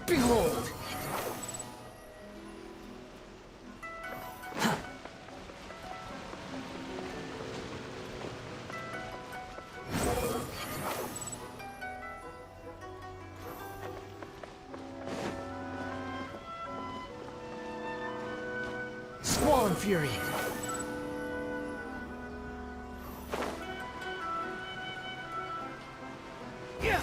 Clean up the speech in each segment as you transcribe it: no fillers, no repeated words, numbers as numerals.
Behold! Squall and Fury! Yeah!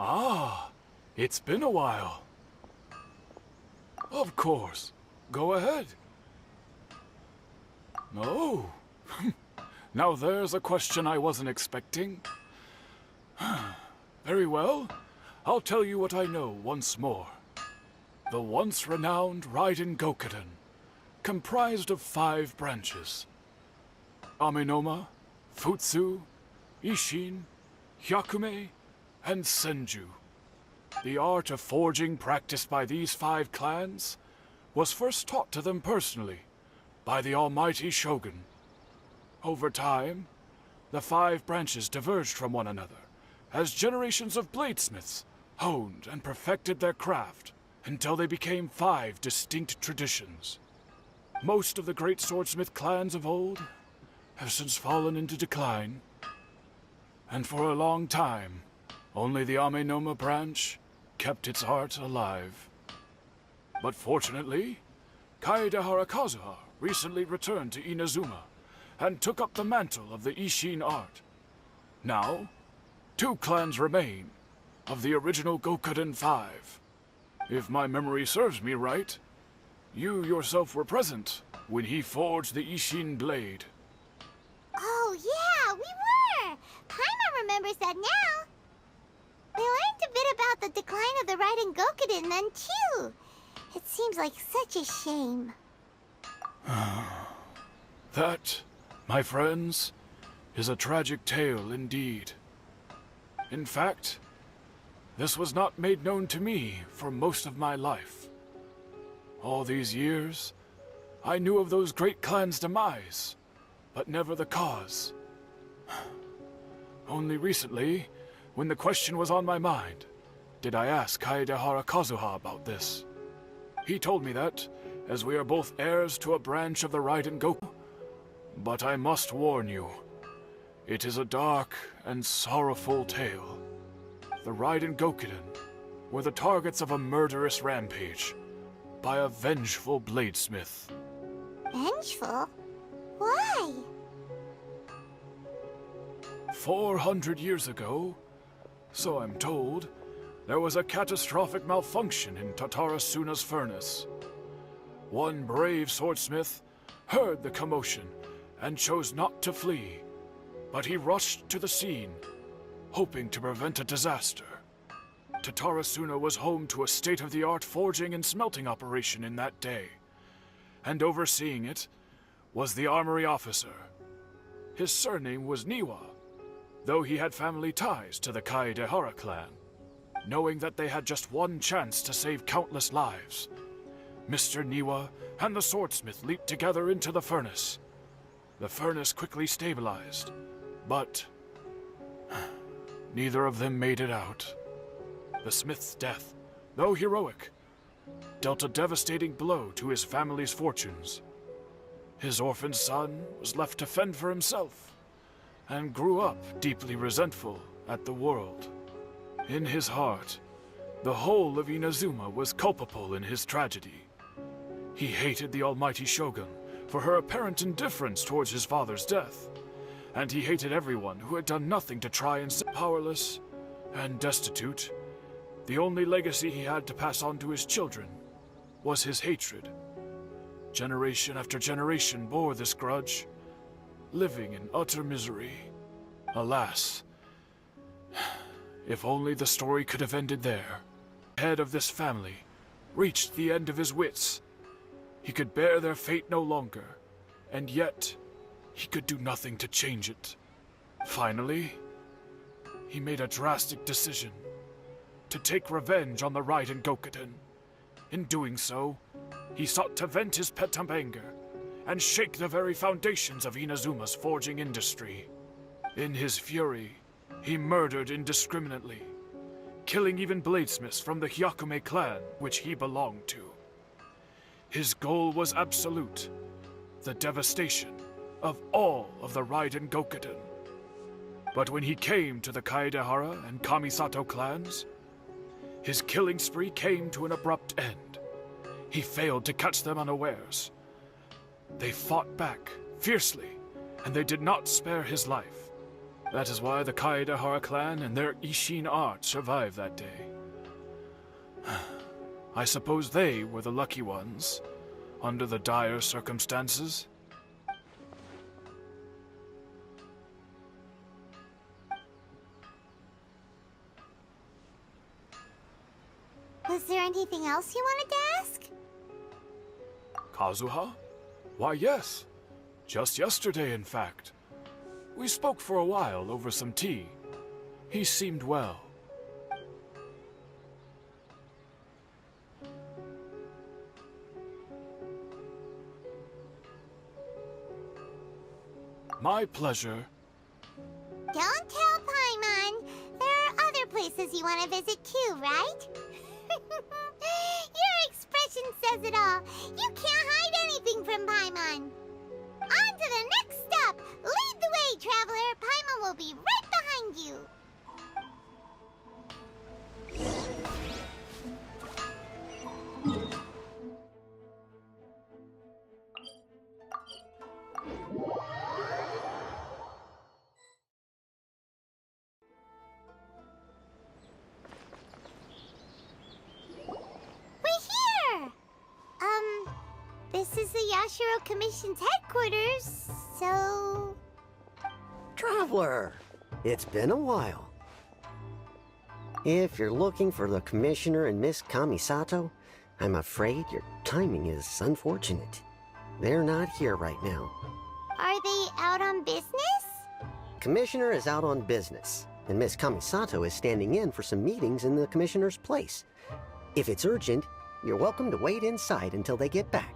Ah, it's been a while. Of course. Go ahead. Oh. Now there's a question I wasn't expecting. Very well. I'll tell you what I know once more. The once renowned Raiden Gokuden, comprised of 5 branches. Amenoma, Futsu, Ishin, Hyakume, and Senju. The art of forging practiced by these 5 clans was first taught to them personally by the almighty Shogun. Over time, the 5 branches diverged from one another as generations of bladesmiths honed and perfected their craft until they became 5 distinct traditions. Most of the great swordsmith clans of old have since fallen into decline, and for a long time, only the Amenoma branch kept its art alive. But fortunately, Kaedehara Kazuha recently returned to Inazuma and took up the mantle of the Ishin art. Now, 2 clans remain of the original Gokuden 5. If my memory serves me right, you yourself were present when he forged the Ishin blade. Oh yeah, we were! Paimon remembers that now. We learned a bit about the decline of the Raiden Gokuden then too. It seems like such a shame. That, my friends, is a tragic tale indeed. In fact, this was not made known to me for most of my life. All these years, I knew of those great clans' demise, but never the cause. Only recently, when the question was on my mind, did I ask Kaedehara Kazuha about this. He told me that, as we are both heirs to a branch of the Raiden Goku, but I must warn you, it is a dark and sorrowful tale. The Raiden Gokuden were the targets of a murderous rampage by a vengeful bladesmith. Vengeful? Why? 400 years ago, so I'm told, there was a catastrophic malfunction in Tatarasuna's furnace. One brave swordsmith heard the commotion and chose not to flee, but he rushed to the scene, hoping to prevent a disaster. Tatarasuna was home to a state-of-the-art forging and smelting operation in that day, and overseeing it was the armory officer. His surname was Niwa, though he had family ties to the Kaedehara clan. Knowing that they had just one chance to save countless lives, Mr. Niwa and the swordsmith leaped together into the furnace. The furnace quickly stabilized, but neither of them made it out. The smith's death, though heroic, dealt a devastating blow to his family's fortunes. His orphaned son was left to fend for himself, and grew up deeply resentful at the world. In his heart, the whole of Inazuma was culpable in his tragedy. He hated the almighty Shogun for her apparent indifference towards his father's death, and he hated everyone who had done nothing to try and save. Powerless and destitute, the only legacy he had to pass on to his children was his hatred. Generation after generation bore this grudge, living in utter misery. Alas, if only the story could have ended there. The head of this family reached the end of his wits. He could bear their fate no longer, and yet he could do nothing to change it. Finally, he made a drastic decision to take revenge on the Raiden Gokuden. In doing so, he sought to vent his pent-up anger and shake the very foundations of Inazuma's forging industry. In his fury, he murdered indiscriminately, killing even bladesmiths from the Hyakume clan, which he belonged to. His goal was absolute, the devastation of all of the Raiden Gokuden. But when he came to the Kaedehara and Kamisato clans, his killing spree came to an abrupt end. He failed to catch them unawares. They fought back fiercely, and they did not spare his life. That is why the Kaedehara clan and their Ishin art survived that day. I suppose they were the lucky ones, under the dire circumstances. Was there anything else you wanted to ask? Kazuha? Why, yes. Just yesterday, in fact. We spoke for a while over some tea. He seemed well. My pleasure. Don't tell Paimon. There are other places you want to visit too, right? Your expression says it all. You can't hide anything from Paimon. On to the next stop. Lead the way, traveler. Paimon will be right behind you. This is the Yashiro Commission's headquarters, so... Traveler, it's been a while. If you're looking for the Commissioner and Miss Kamisato, I'm afraid your timing is unfortunate. They're not here right now. Are they out on business? Commissioner is out on business, and Miss Kamisato is standing in for some meetings in the Commissioner's place. If it's urgent, you're welcome to wait inside until they get back.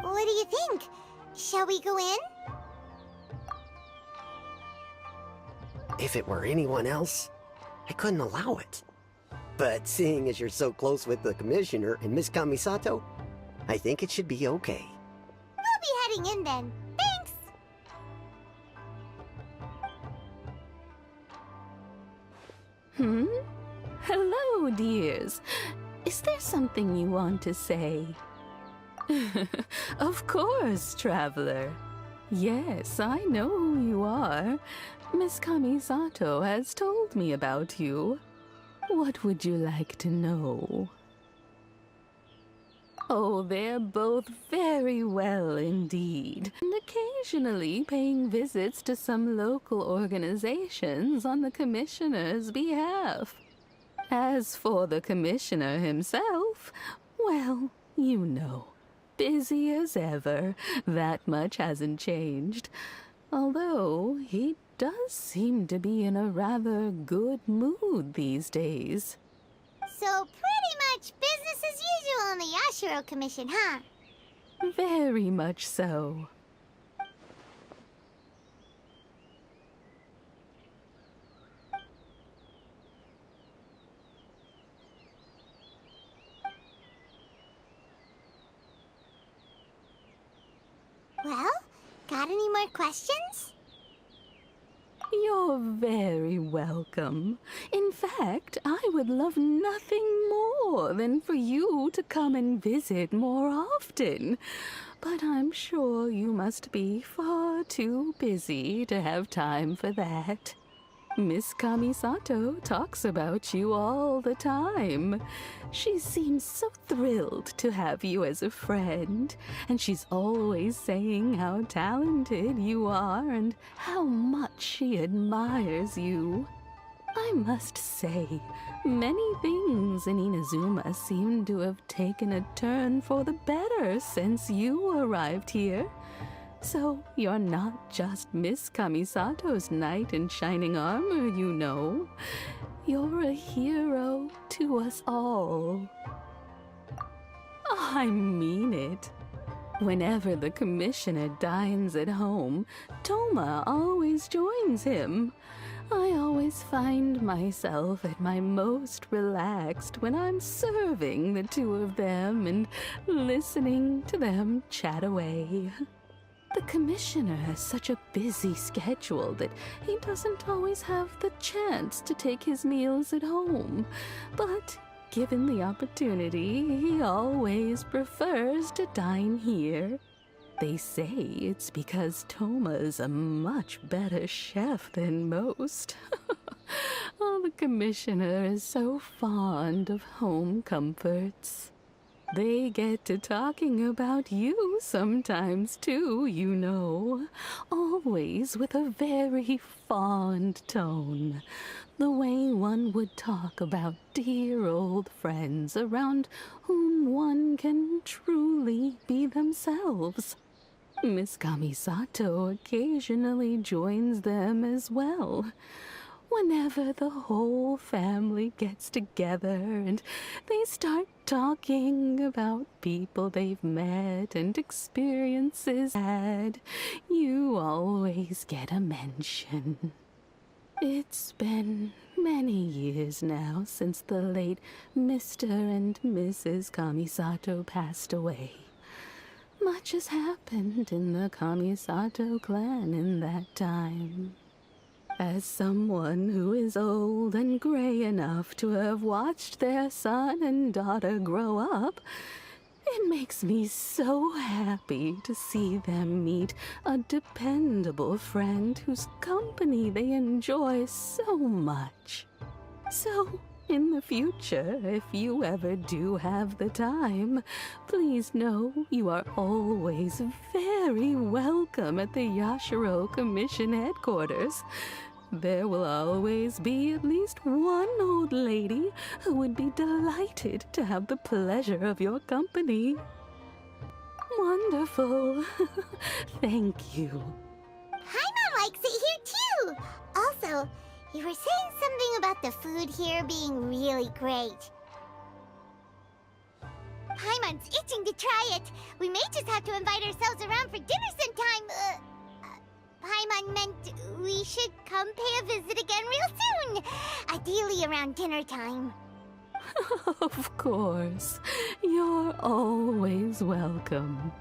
What do you think? Shall we go in? If it were anyone else, I couldn't allow it. But seeing as you're so close with the Commissioner and Miss Kamisato, I think it should be okay. We'll be heading in then. Thanks! Hello, dears. Is there something you want to say? Of course, traveler. Yes, I know who you are. Miss Kamisato has told me about you. What would you like to know? Oh, they're both very well indeed, and occasionally paying visits to some local organizations on the Commissioner's behalf. As for the Commissioner himself, well, you know, busy as ever. That much hasn't changed. Although he does seem to be in a rather good mood these days. So pretty much business as usual on the Yashiro Commission, huh? Very much so. Well, got any more questions? You're very welcome. In fact, I would love nothing more than for you to come and visit more often. But I'm sure you must be far too busy to have time for that. Miss Kamisato talks about you all the time. She seems so thrilled to have you as a friend, and she's always saying how talented you are and how much she admires you. I must say, many things in Inazuma seem to have taken a turn for the better since you arrived here. So you're not just Miss Kamisato's knight in shining armor, you know. You're a hero to us all. I mean it. Whenever the commissioner dines at home, Toma always joins him. I always find myself at my most relaxed when I'm serving the two of them and listening to them chat away. The commissioner has such a busy schedule that he doesn't always have the chance to take his meals at home, but given the opportunity, he always prefers to dine here. They say it's because Toma's a much better chef than most. Oh, the commissioner is so fond of home comforts. They get to talking about you sometimes, too, you know. Always with a very fond tone. The way one would talk about dear old friends around whom one can truly be themselves. Miss Kamisato occasionally joins them as well. Whenever the whole family gets together and they start talking about people they've met and experiences had, you always get a mention. It's been many years now since the late Mr. and Mrs. Kamisato passed away. Much has happened in the Kamisato clan in that time. As someone who is old and gray enough to have watched their son and daughter grow up, it makes me so happy to see them meet a dependable friend whose company they enjoy so much. So, in the future, if you ever do have the time, please know you are always very welcome at the Yashiro Commission headquarters. There will always be at least one old lady who would be delighted to have the pleasure of your company. Wonderful. Thank you. Paimon likes it here too. Also, you were saying something about the food here being really great. Paimon's itching to try it. We may just have to invite ourselves around for dinner sometime. Paimon meant we should come pay a visit again real soon. Ideally around dinner time. Of course. You're always welcome.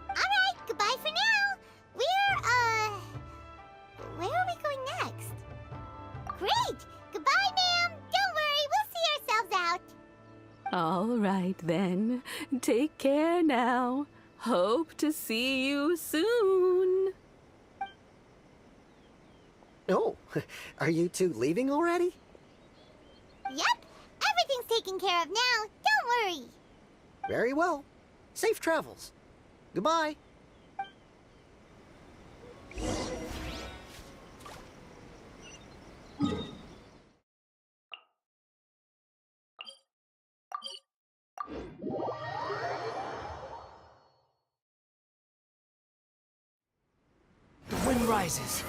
Alright, goodbye for now. Where are we going next? Great! Goodbye, ma'am! Don't worry, we'll see ourselves out. All right, then. Take care now. Hope to see you soon. Oh, are you two leaving already? Yep, everything's taken care of now. Don't worry. Very well. Safe travels. Goodbye. The wind rises.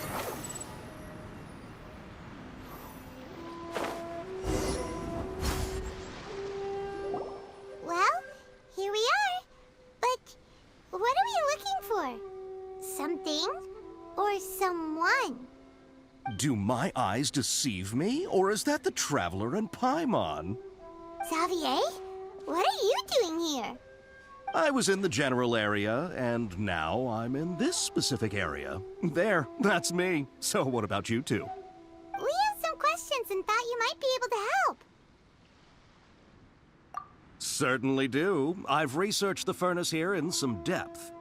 Well, here we are. But what are we looking for? Something or someone? Do my eyes deceive me, or is that the Traveler and Paimon? Xavier, what are you doing here? I was in the general area, and now I'm in this specific area. There, that's me. So what about you two? We have some questions and thought you might be able to help. Certainly do. I've researched the furnace here in some depth.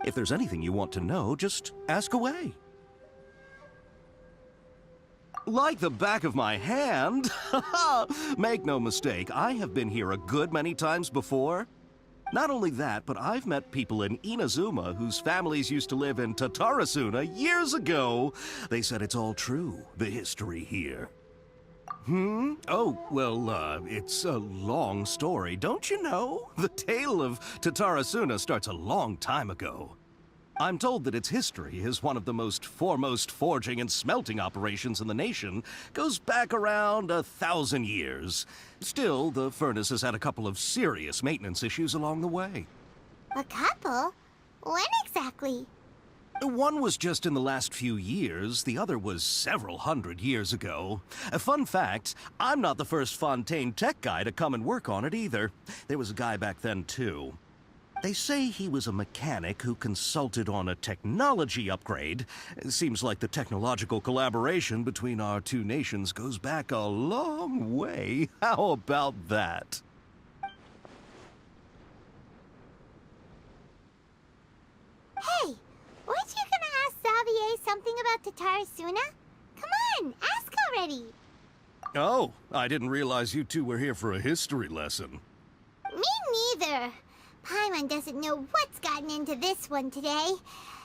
If there's anything you want to know, just ask away. Like the back of my hand. Make no mistake, I have been here a good many times before. Not only that, but I've met people in Inazuma whose families used to live in Tatarasuna years ago. They said it's all true, the history here. Oh, well, it's a long story, don't you know? The tale of Tatarasuna starts a long time ago. I'm told that its history is one of the most foremost forging and smelting operations in the nation, goes back around 1,000 years. Still, the furnace has had a couple of serious maintenance issues along the way. A couple? When exactly? One was just in the last few years, the other was several hundred years ago. A fun fact, I'm not the first Fontaine tech guy to come and work on it either. There was a guy back then too. They say he was a mechanic who consulted on a technology upgrade. It seems like the technological collaboration between our two nations goes back a long way. How about that? Hey, weren't you gonna ask Xavier something about Tatarasuna? Come on, ask already. Oh, I didn't realize you two were here for a history lesson. Me neither. Paimon doesn't know what's gotten into this one today.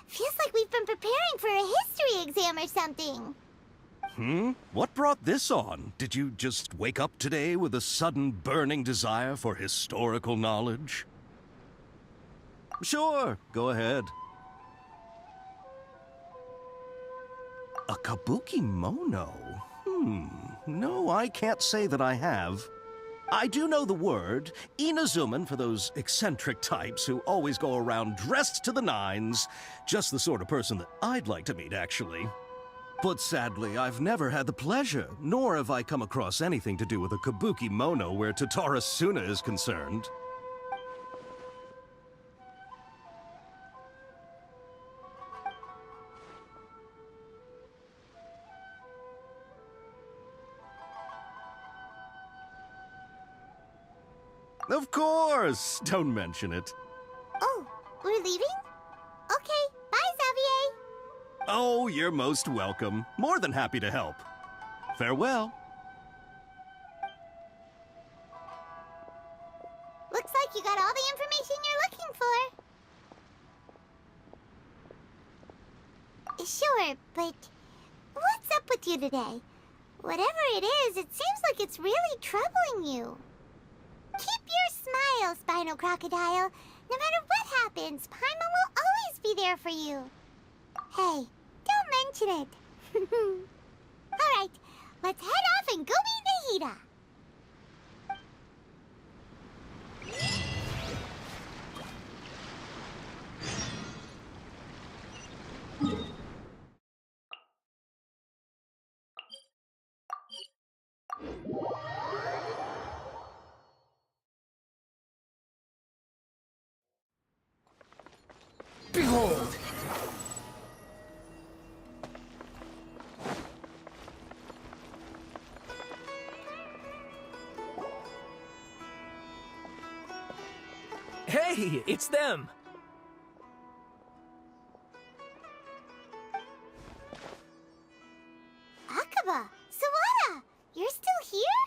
Feels like we've been preparing for a history exam or something. What brought this on? Did you just wake up today with a sudden burning desire for historical knowledge? Sure, go ahead. A kabuki mono? No, I can't say that I have. I do know the word, Inazuman for those eccentric types who always go around dressed to the nines. Just the sort of person that I'd like to meet, actually. But sadly, I've never had the pleasure, nor have I come across anything to do with a kabuki mono where Tatarasuna is concerned. Of course! Don't mention it. Oh, we're leaving? Okay, bye, Xavier. Oh, you're most welcome. More than happy to help. Farewell. Looks like you got all the information you're looking for. Sure, but what's up with you today? Whatever it is, it seems like it's really troubling you. Keep your smile, Spinal Crocodile. No matter what happens, Paimon will always be there for you. Hey, don't mention it. Alright, let's head off and go meet Nahida. Behold! Hey, it's them! Akaba, Sawada, you're still here?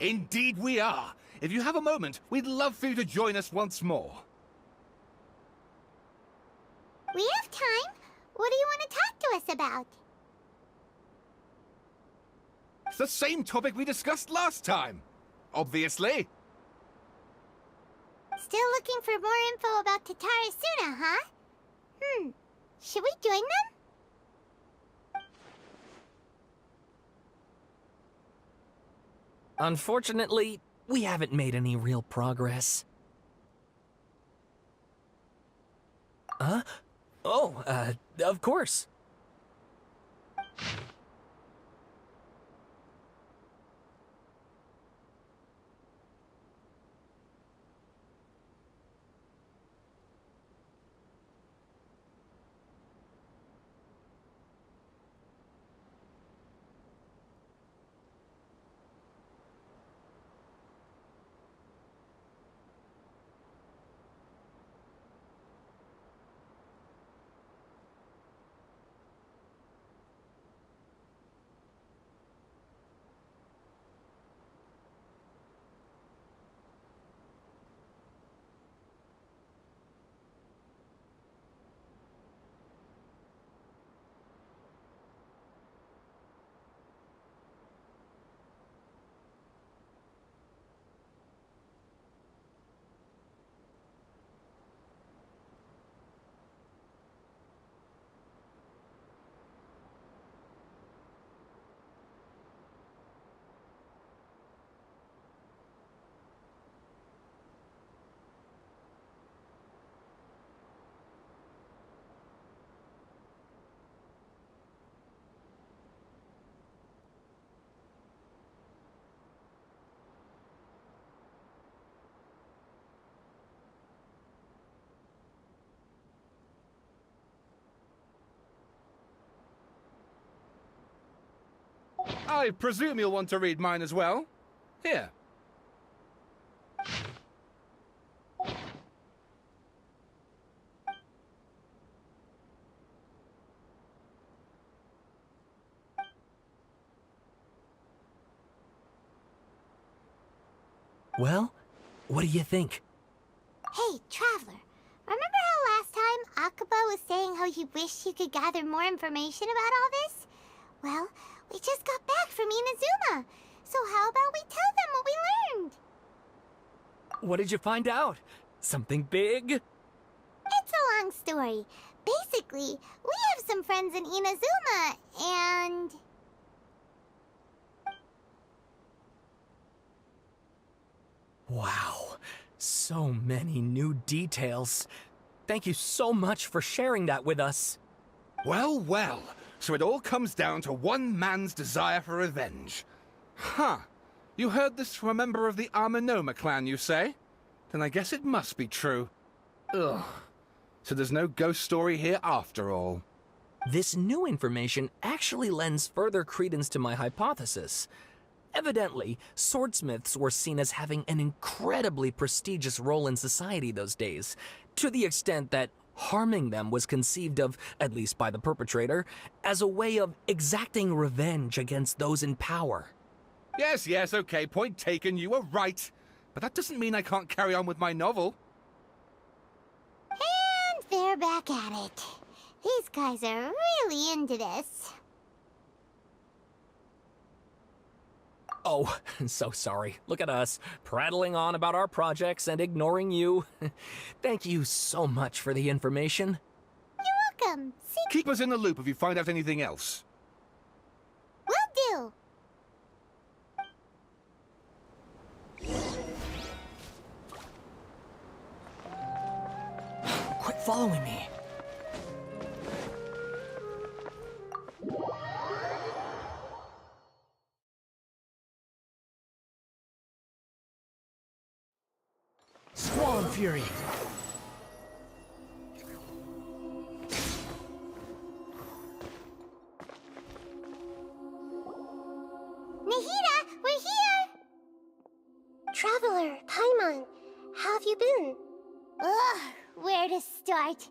Indeed we are. If you have a moment, we'd love for you to join us once more. We have time. What do you want to talk to us about? It's the same topic we discussed last time. Obviously. Still looking for more info about Tatarasuna, huh? Should we join them? Unfortunately, we haven't made any real progress. Huh? Oh, of course. I presume you'll want to read mine as well. Here. Well, what do you think? Hey, Traveler. Remember how last time Akaba was saying how he wished he could gather more information about all this? Well, we just got back from Inazuma. So how about we tell them what we learned? What did you find out? Something big? It's a long story. Basically, we have some friends in Inazuma, and... Wow, so many new details. Thank you so much for sharing that with us. Well, well. So it all comes down to one man's desire for revenge. Huh. You heard this from a member of the Amanoma clan, you say? Then I guess it must be true. Ugh. So there's no ghost story here after all. This new information actually lends further credence to my hypothesis. Evidently, swordsmiths were seen as having an incredibly prestigious role in society those days, to the extent that harming them was conceived of, at least by the perpetrator, as a way of exacting revenge against those in power. Yes, okay, point taken, you were right. But that doesn't mean I can't carry on with my novel. And they're back at it. These guys are really into this. Oh, so sorry. Look at us, prattling on about our projects and ignoring you. Thank you so much for the information. You're welcome. See, Keep us in the loop if you find out anything else. will do. Quit following me. Squall Fury. Nahida, we're here! Traveler, Paimon, how have you been? Ugh, where to start?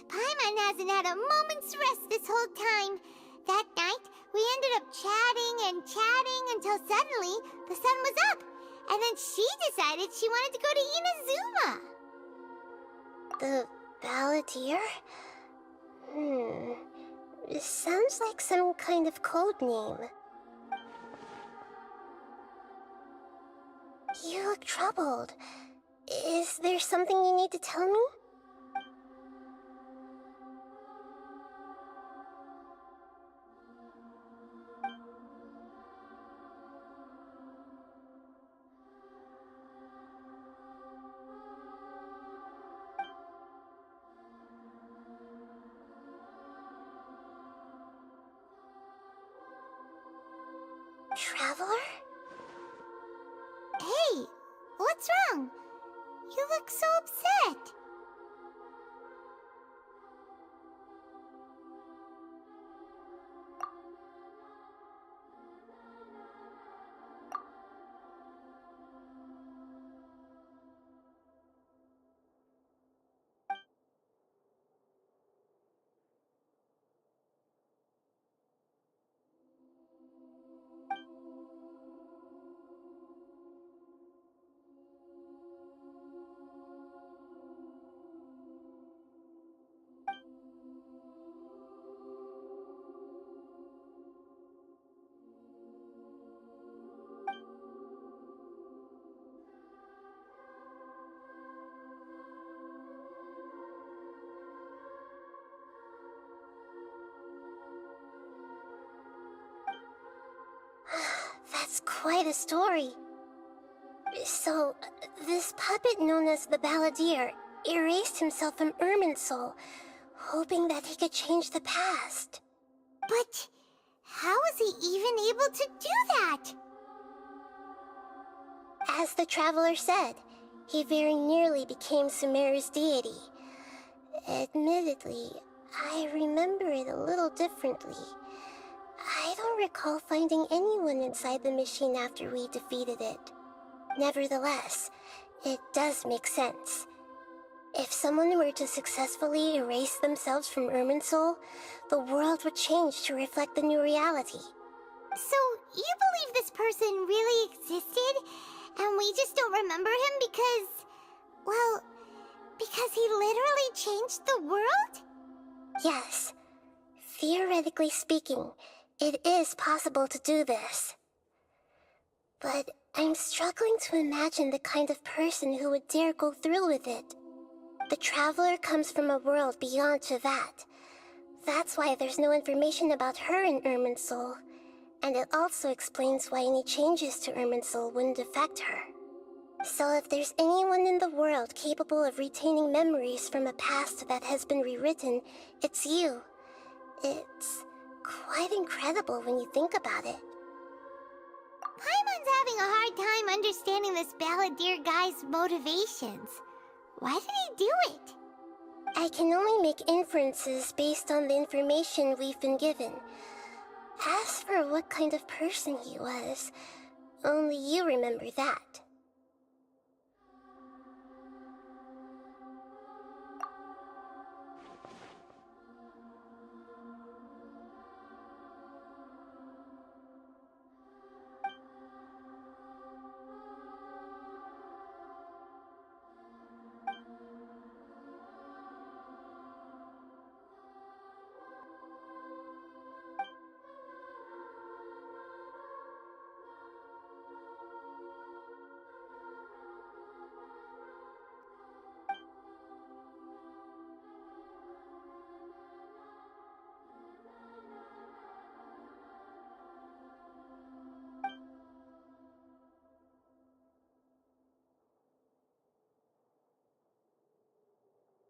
Paimon hasn't had a moment's rest this whole time. That night, we ended up chatting and chatting until suddenly the sun was up. And then she decided she wanted to go to Inazuma. The Balladeer? It sounds like some kind of code name. You look troubled. Is there something you need to tell me? Traveler? Hey, what's wrong? You look so upset. That's quite a story. So, this puppet known as the Balladeer erased himself from Irminsul, hoping that he could change the past. But how was he even able to do that? As the Traveler said, he very nearly became Sumeru's deity. Admittedly, I remember it a little differently. I don't don't recall finding anyone inside the machine after we defeated it. Nevertheless, it does make sense. If someone were to successfully erase themselves from Irminsul, the world would change to reflect the new reality. So, you believe this person really existed, and we just don't remember him because... well, because he literally changed the world? Yes. Theoretically speaking, it is possible to do this. But I'm struggling to imagine the kind of person who would dare go through with it. The Traveler comes from a world beyond to that. That's why there's no information about her in Irminsul. And it also explains why any changes to Irminsul wouldn't affect her. So if there's anyone in the world capable of retaining memories from a past that has been rewritten, it's you. It's quite incredible when you think about it. Paimon's having a hard time understanding this balladeer guy's motivations. Why did he do it? I can only make inferences based on the information we've been given. As for what kind of person he was, only you remember that.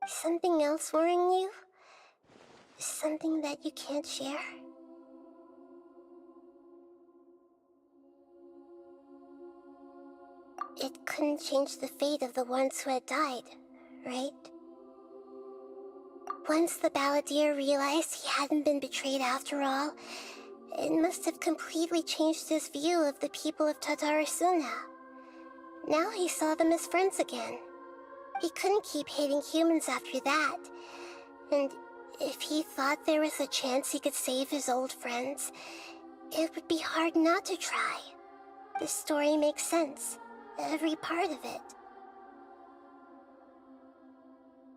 Something else worrying you? Something that you can't share? It couldn't change the fate of the ones who had died, right? Once the balladeer realized he hadn't been betrayed after all, it must have completely changed his view of the people of Tatarasuna. Now he saw them as friends again. He couldn't keep hating humans after that. And if he thought there was a chance he could save his old friends, it would be hard not to try. The story makes sense, every part of it.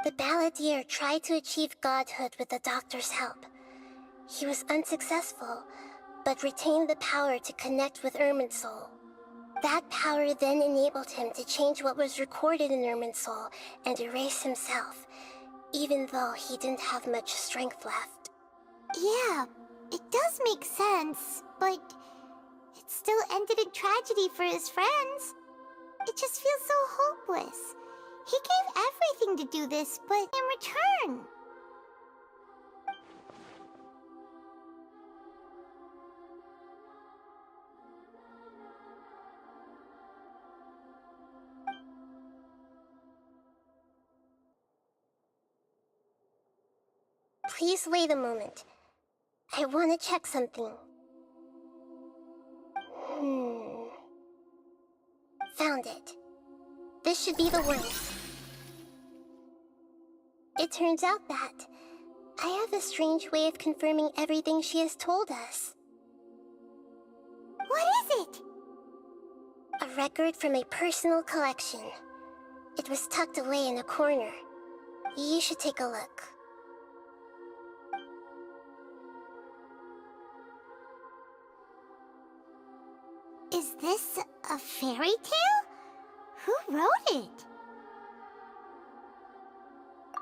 The balladeer tried to achieve godhood with the doctor's help. He was unsuccessful, but retained the power to connect with Irminsul. That power then enabled him to change what was recorded in Irminsul and erase himself, even though he didn't have much strength left. Yeah, it does make sense, but it still ended in tragedy for his friends. It just feels so hopeless. He gave everything to do this, but in return... Please wait a moment. I want to check something. Found it. This should be the one. It turns out that I have a strange way of confirming everything she has told us. What is it? A record from a personal collection. It was tucked away in a corner. You should take a look. Is this a fairy tale? Who wrote it?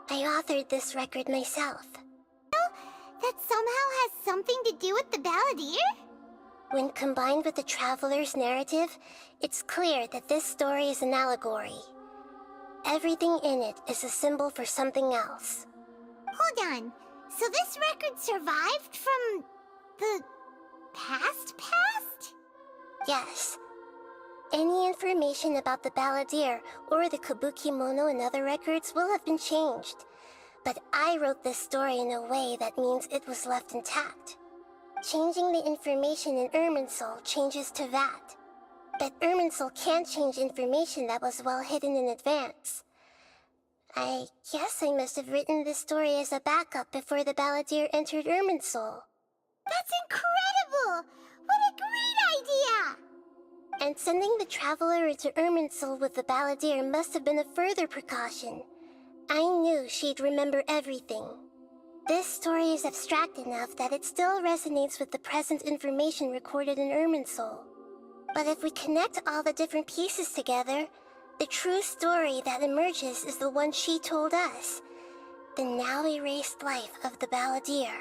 I authored this record myself. That somehow has something to do with the balladeer? When combined with the Traveler's narrative, it's clear that this story is an allegory. Everything in it is a symbol for something else. Hold on. So this record survived from the past? Yes. Any information about the balladeer or the kabuki mono and other records will have been changed. But I wrote this story in a way that means it was left intact. Changing the information in Irminsul changes to that. But Irminsul can't change information that was well hidden in advance. I guess I must have written this story as a backup before the Balladeer entered Irminsul. That's incredible! What a great idea! And sending the Traveler into Irminsul with the Balladeer must have been a further precaution. I knew she'd remember everything. This story is abstract enough that it still resonates with the present information recorded in Irminsul. But if we connect all the different pieces together, the true story that emerges is the one she told us. The now erased life of the Balladeer.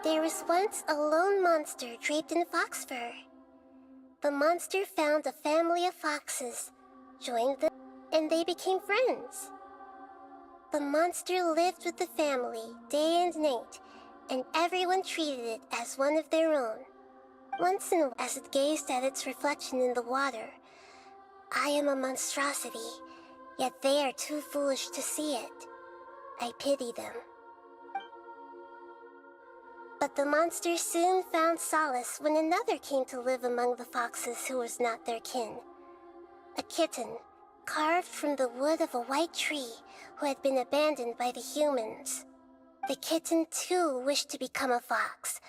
There was once a lone monster draped in fox fur. The monster found a family of foxes, joined them, and they became friends. The monster lived with the family day and night, and everyone treated it as one of their own. Once in a while, as it gazed at its reflection in the water, I am a monstrosity, yet they are too foolish to see it. I pity them. But the monster soon found solace when another came to live among the foxes who was not their kin. A kitten, carved from the wood of a white tree, who had been abandoned by the humans. The kitten too wished to become a fox,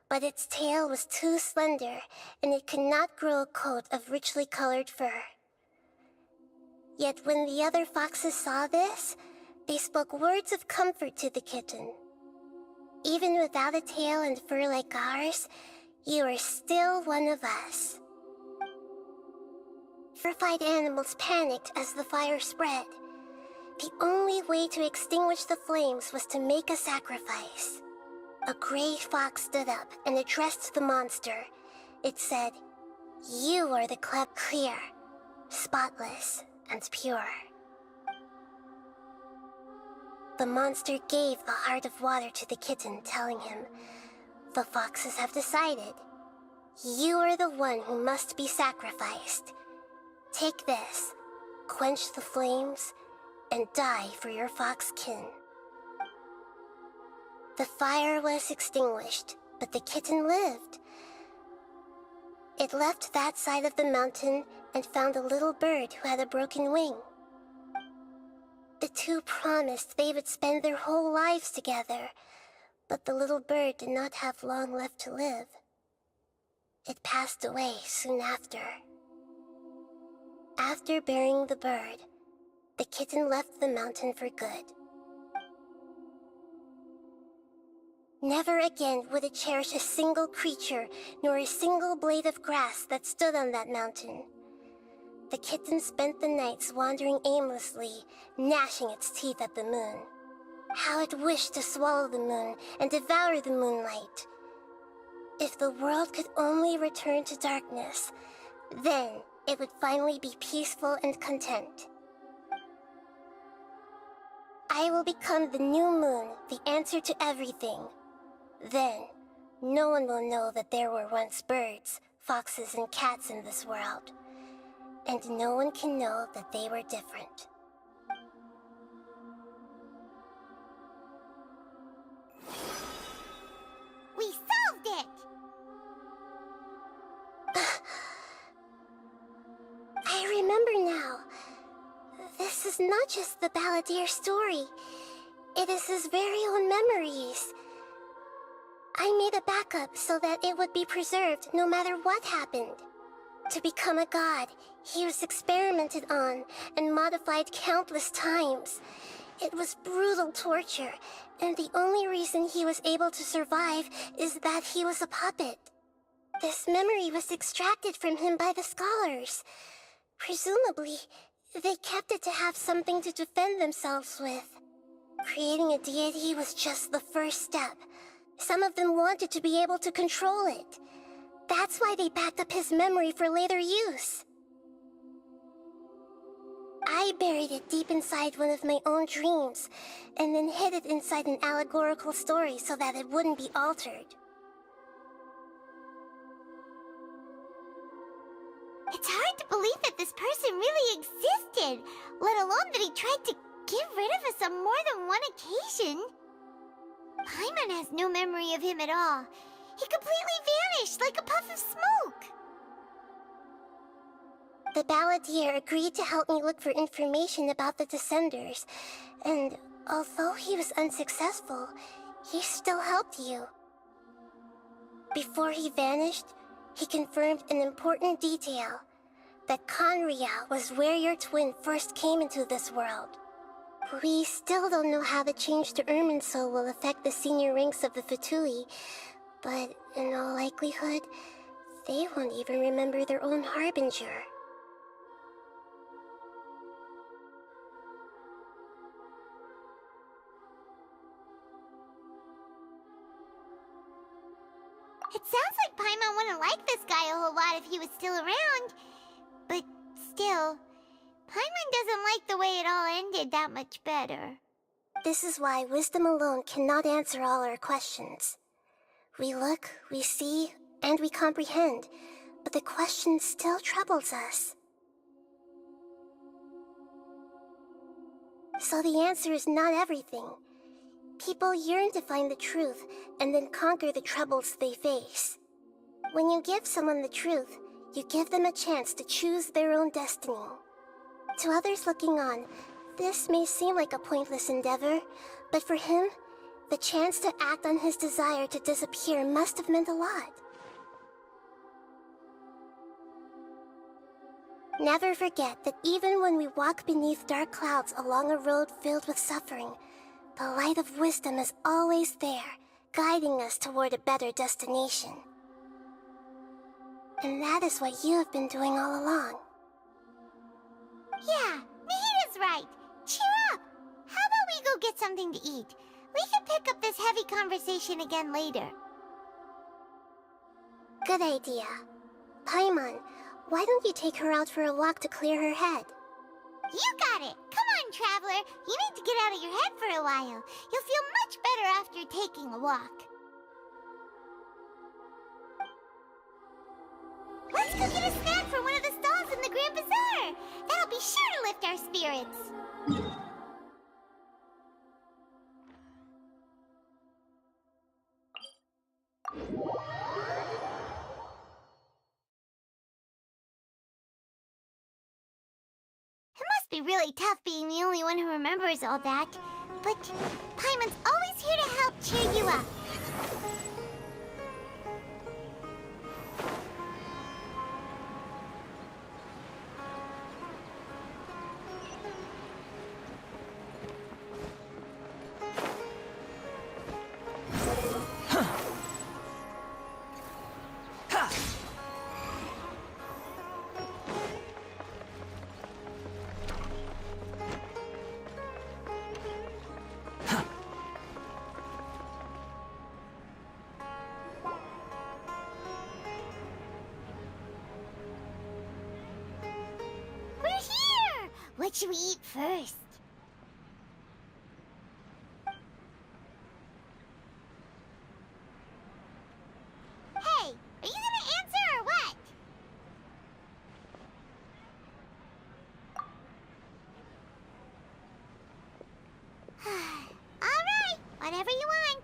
but its tail was too slender, and it could not grow a coat of richly colored fur. Yet when the other foxes saw this, they spoke words of comfort to the kitten. Even without a tail and fur like ours, you are still one of us. Terrified animals panicked as the fire spread. The only way to extinguish the flames was to make a sacrifice. A gray fox stood up and addressed the monster. It said, "You are the clear, spotless, and pure." The monster gave the heart of water to the kitten, telling him, "The foxes have decided. You are the one who must be sacrificed. Take this, quench the flames, and die for your fox kin." The fire was extinguished, but the kitten lived. It left that side of the mountain and found a little bird who had a broken wing. The two promised they would spend their whole lives together, but the little bird did not have long left to live. It passed away soon after. After burying the bird, the kitten left the mountain for good. Never again would it cherish a single creature, nor a single blade of grass that stood on that mountain. The kitten spent the nights wandering aimlessly, gnashing its teeth at the moon. How it wished to swallow the moon and devour the moonlight. If the world could only return to darkness, then it would finally be peaceful and content. I will become the new moon, the answer to everything. Then, no one will know that there were once birds, foxes, and cats in this world. And no one can know that they were different. We solved it! I remember now. This is not just the Balladeer story. It is his very own memories. I made a backup so that it would be preserved no matter what happened. To become a god, he was experimented on and modified countless times. It was brutal torture, and the only reason he was able to survive is that he was a puppet. This memory was extracted from him by the scholars. Presumably, they kept it to have something to defend themselves with. Creating a deity was just the first step. Some of them wanted to be able to control it. That's why they backed up his memory for later use. I buried it deep inside one of my own dreams, and then hid it inside an allegorical story so that it wouldn't be altered. It's hard to believe that this person really existed, let alone that he tried to get rid of us on more than one occasion. Paimon has no memory of him at all. He completely vanished like a puff of smoke. The balladeer agreed to help me look for information about the Descenders, and although he was unsuccessful, he still helped you. Before he vanished, he confirmed an important detail, that Conria was where your twin first came into this world. We still don't know how the change to Irminsul will affect the senior ranks of the Fatui, but in all likelihood, they won't even remember their own Harbinger. It sounds like Paimon wouldn't like this guy a whole lot if he was still around. But still, Paimon doesn't like the way it all ended that much better. This is why wisdom alone cannot answer all our questions. We look, we see, and we comprehend, but the question still troubles us. So the answer is not everything. People yearn to find the truth and then conquer the troubles they face. When you give someone the truth, you give them a chance to choose their own destiny. To others looking on, this may seem like a pointless endeavor, but for him, the chance to act on his desire to disappear must have meant a lot. Never forget that even when we walk beneath dark clouds along a road filled with suffering, the light of wisdom is always there, guiding us toward a better destination. And that is what you have been doing all along. Yeah, Nahita's right. Cheer up! How about we go get something to eat? We can pick up this heavy conversation again later. Good idea. Paimon, why don't you take her out for a walk to clear her head? You got it! Come on, Traveler! You need to get out of your head for a while. You'll feel much better after taking a walk. Let's go get a snack from one of the stalls in the Grand Bazaar! That'll be sure to lift our spirits. It must be really tough being the only one who remembers all that. But Paimon's always here to help cheer you up. What should we eat first? Hey, are you gonna answer or what? Alright, whatever you want.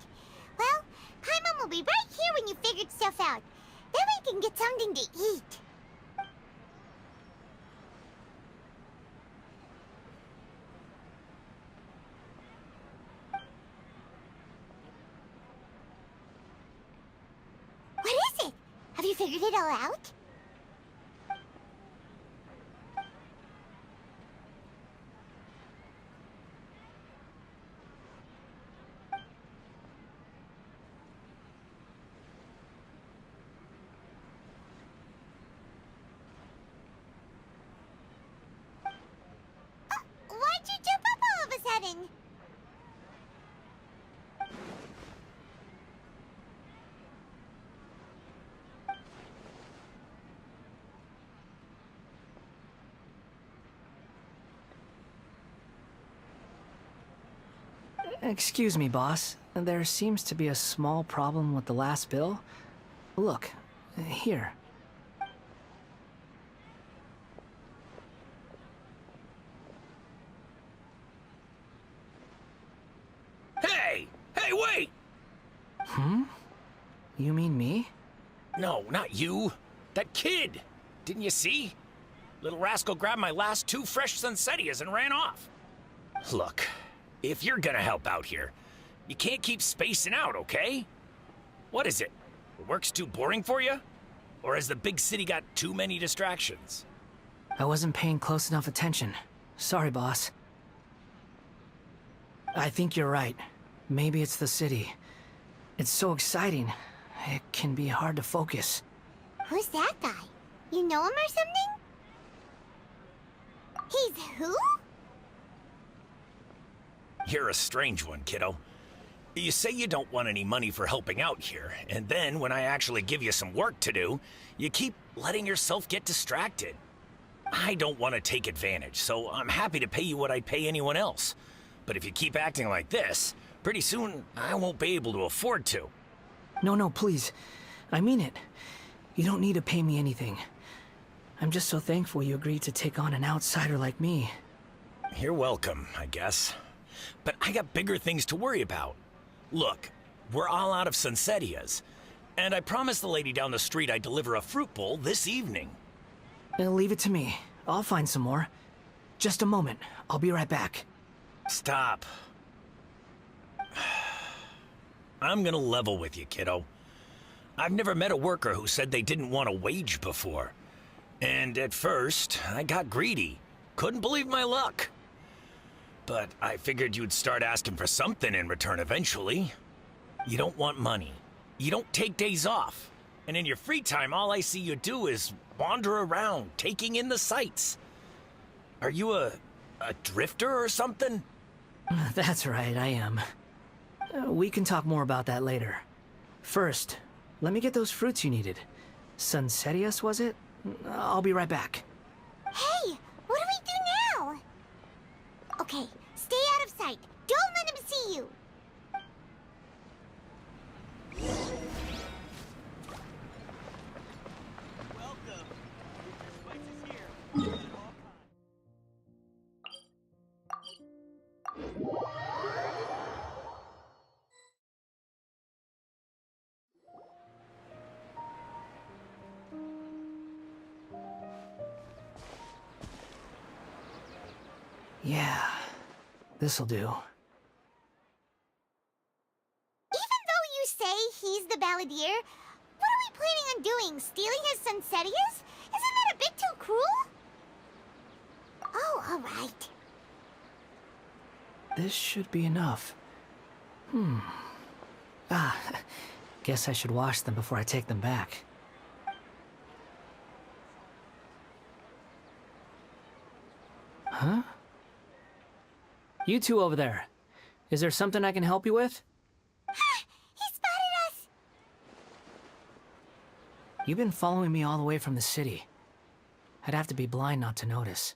Well, Paimon will be right here when you figured stuff out. Then we can get something to eat. Have you figured it all out? Why'd you jump up all of a sudden? Excuse me, boss. There seems to be a small problem with the last bill. Look, here. Hey, wait! You mean me? No, not you. That kid. Didn't you see? Little rascal grabbed my last 2 fresh Sunsettias and ran off. Look, if you're gonna help out here, you can't keep spacing out, okay? What is it? Work's too boring for you? Or has the big city got too many distractions? I wasn't paying close enough attention. Sorry, boss. I think you're right. Maybe it's the city. It's so exciting. It can be hard to focus. Who's that guy? You know him or something? He's who? You're a strange one, kiddo. You say you don't want any money for helping out here, and then when I actually give you some work to do, you keep letting yourself get distracted. I don't want to take advantage, so I'm happy to pay you what I'd pay anyone else. But if you keep acting like this, pretty soon I won't be able to afford to. No, please. I mean it. You don't need to pay me anything. I'm just so thankful you agreed to take on an outsider like me. You're welcome, I guess. But I got bigger things to worry about. Look, we're all out of Sunsettias, and I promised the lady down the street I'd deliver a fruit bowl this evening. Leave it to me. I'll find some more. Just a moment. I'll be right back. Stop. I'm gonna level with you, kiddo. I've never met a worker who said they didn't want a wage before. And at first, I got greedy. Couldn't believe my luck. But I figured you'd start asking for something in return eventually. You don't want money. You don't take days off. And in your free time, all I see you do is wander around, taking in the sights. Are you a drifter or something? That's right, I am. We can talk more about that later. First, let me get those fruits you needed. Sunsettias, was it? I'll be right back. Hey, what do we do now? Okay, stay out of sight. Don't let him see you. Yeah, this'll do. Even though you say he's the balladeer, what are we planning on doing? Stealing his Sunsettias? Isn't that a bit too cruel? Oh, alright. This should be enough. Guess I should wash them before I take them back. Huh? You two over there. Is there something I can help you with? He spotted us! You've been following me all the way from the city. I'd have to be blind not to notice.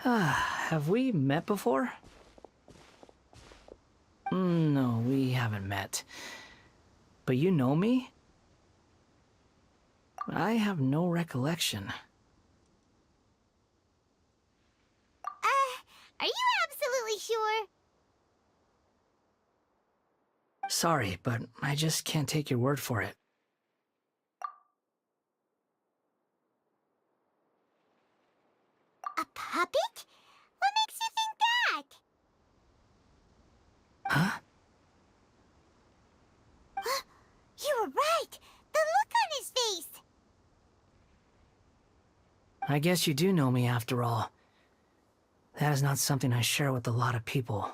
Have we met before? No, we haven't met. But you know me? I have no recollection. Are you absolutely sure? Sorry, but I just can't take your word for it. A puppet? What makes you think that? Huh? You were right! The look on his face! I guess you do know me after all. That is not something I share with a lot of people.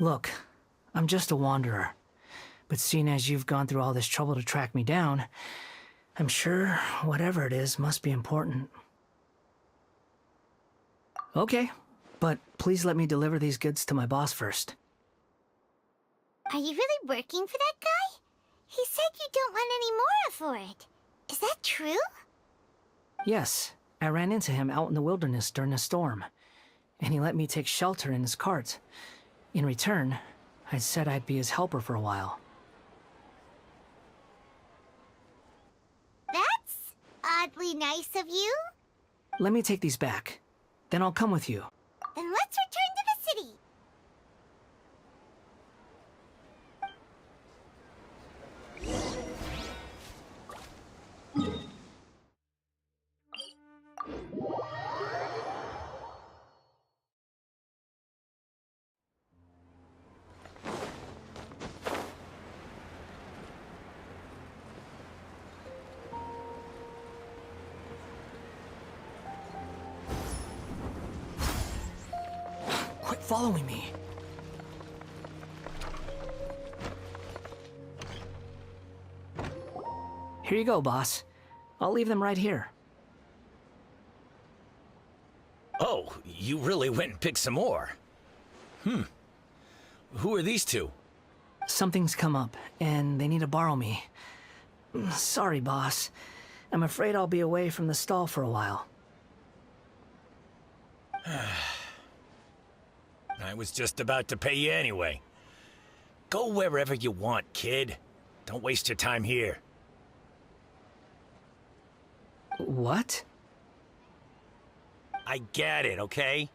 Look, I'm just a wanderer. But seeing as you've gone through all this trouble to track me down, I'm sure whatever it is must be important. Okay, but please let me deliver these goods to my boss first. Are you really working for that guy? He said you don't want any more for it. Is that true? Yes, I ran into him out in the wilderness during a storm, and he let me take shelter in his cart. In return, I said I'd be his helper for a while. That's oddly nice of you. Let me take these back. Then I'll come with you. following me. Here you go, boss. I'll leave them right here. Oh, you really went and picked some more. Who are these two? Something's come up, and they need to borrow me. Sorry, boss. I'm afraid I'll be away from the stall for a while. I was just about to pay you anyway. Go wherever you want, kid. Don't waste your time here. What? I get it, okay?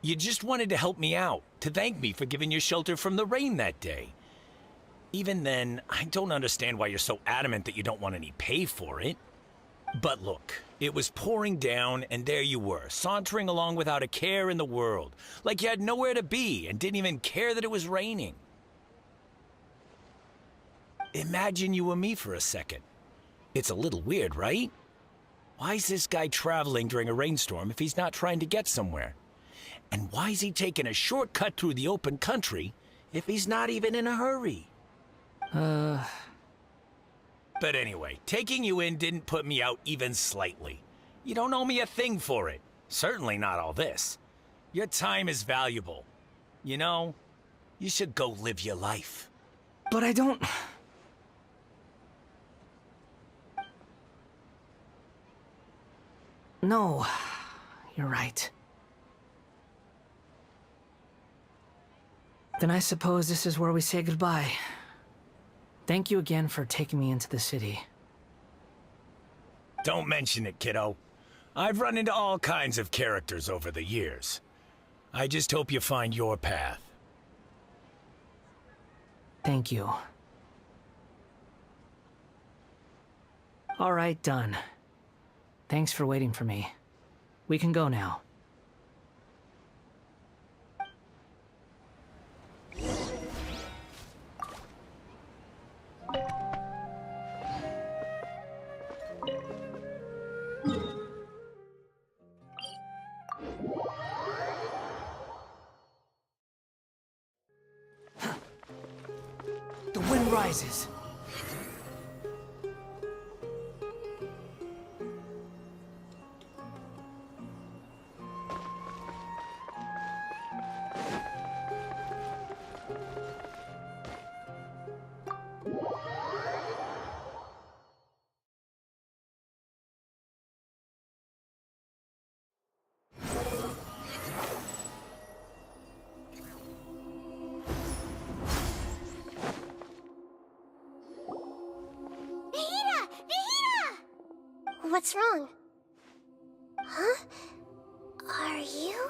You just wanted to help me out, to thank me for giving you shelter from the rain that day. Even then, I don't understand why you're so adamant that you don't want any pay for it. But look, it was pouring down, and there you were, sauntering along without a care in the world, like you had nowhere to be and didn't even care that it was raining. Imagine you were me for a second. It's a little weird, right? Why is this guy traveling during a rainstorm if he's not trying to get somewhere? And why is he taking a shortcut through the open country if he's not even in a hurry? But anyway, taking you in didn't put me out even slightly. You don't owe me a thing for it. Certainly not all this. Your time is valuable. You know, you should go live your life. But I don't... No, you're right. Then I suppose this is where we say goodbye. Thank you again for taking me into the city. Don't mention it, kiddo. I've run into all kinds of characters over the years. I just hope you find your path. Thank you. All right, done. Thanks for waiting for me. We can go now. The wind rises. What's wrong? Huh? Are you?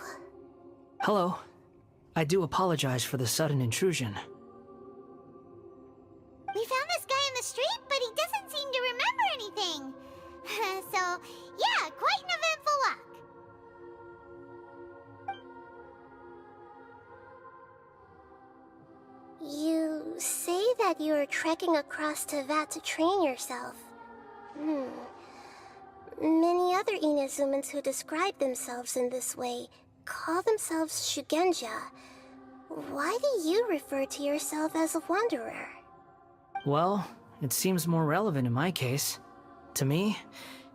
Hello. I do apologize for the sudden intrusion. We found this guy in the street, but he doesn't seem to remember anything. So, yeah, quite an eventful walk. You say that you are trekking across Teyvat to train yourself. Many other Inazumans who describe themselves in this way call themselves Shugenja. Why do you refer to yourself as a wanderer? Well, it seems more relevant in my case. To me,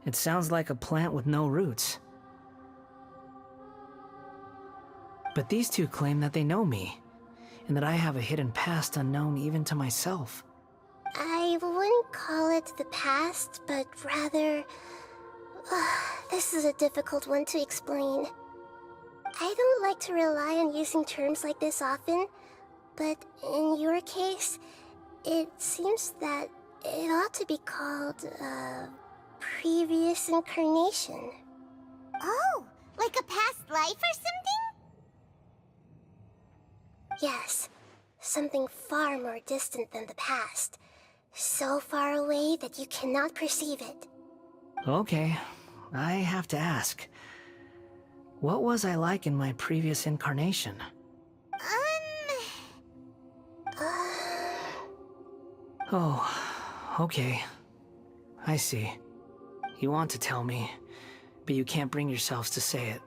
it sounds like a plant with no roots. But these two claim that they know me, and that I have a hidden past unknown even to myself. I wouldn't call it the past, but rather... this is a difficult one to explain. I don't like to rely on using terms like this often, but in your case, it seems that it ought to be called, previous incarnation. Oh, like a past life or something? Yes, something far more distant than the past. So far away that you cannot perceive it. Okay, I have to ask. What was I like in my previous incarnation? Oh, okay. I see. You want to tell me, but you can't bring yourselves to say it.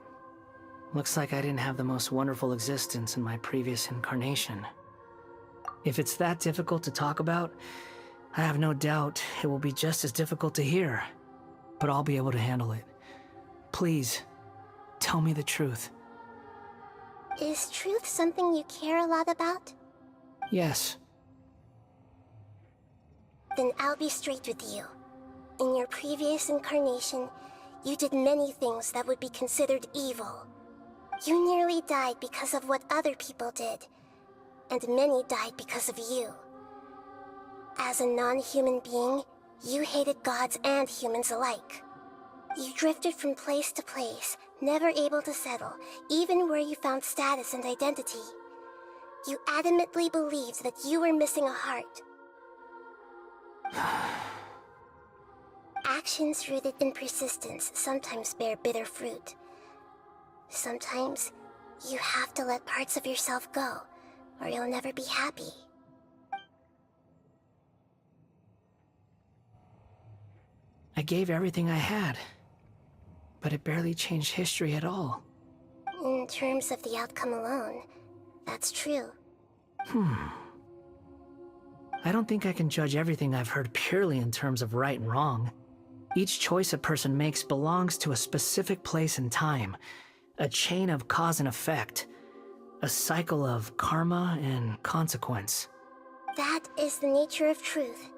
Looks like I didn't have the most wonderful existence in my previous incarnation. If it's that difficult to talk about, I have no doubt it will be just as difficult to hear. But I'll be able to handle it. Please, tell me the truth. Is truth something you care a lot about? Yes. Then I'll be straight with you. In your previous incarnation, you did many things that would be considered evil. You nearly died because of what other people did, and many died because of you. As a non-human being, you hated gods and humans alike. You drifted from place to place, never able to settle, even where you found status and identity. You adamantly believed that you were missing a heart. Actions rooted in persistence sometimes bear bitter fruit. Sometimes, you have to let parts of yourself go, or you'll never be happy. I gave everything I had, but it barely changed history at all. In terms of the outcome alone, that's true. I don't think I can judge everything I've heard purely in terms of right and wrong. Each choice a person makes belongs to a specific place and time, a chain of cause and effect, a cycle of karma and consequence. That is the nature of truth.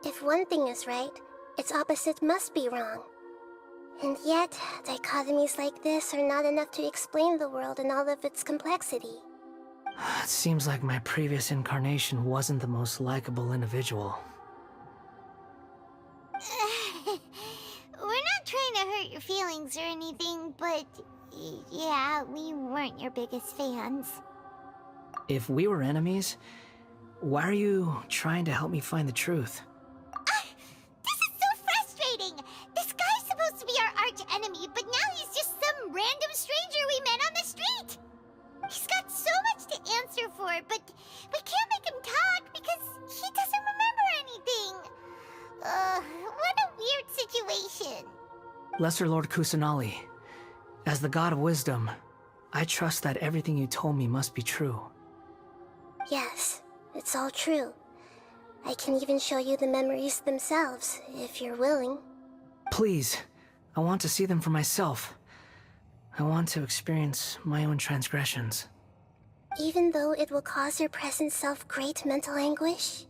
If one thing is right, its opposite must be wrong. And yet, dichotomies like this are not enough to explain the world in all of its complexity. It seems like my previous incarnation wasn't the most likable individual. We're not trying to hurt your feelings or anything, but yeah, we weren't your biggest fans. If we were enemies, why are you trying to help me find the truth? This is so frustrating! This guy's supposed to be our arch enemy, but now he's just some random stranger we met on the street! He's got so much to answer for, but we can't make him talk because he doesn't remember anything. What a weird situation. Lesser Lord Kusanali, as the God of Wisdom, I trust that everything you told me must be true. Yes, it's all true. I can even show you the memories themselves, if you're willing. Please, I want to see them for myself. I want to experience my own transgressions. Even though it will cause your present self great mental anguish?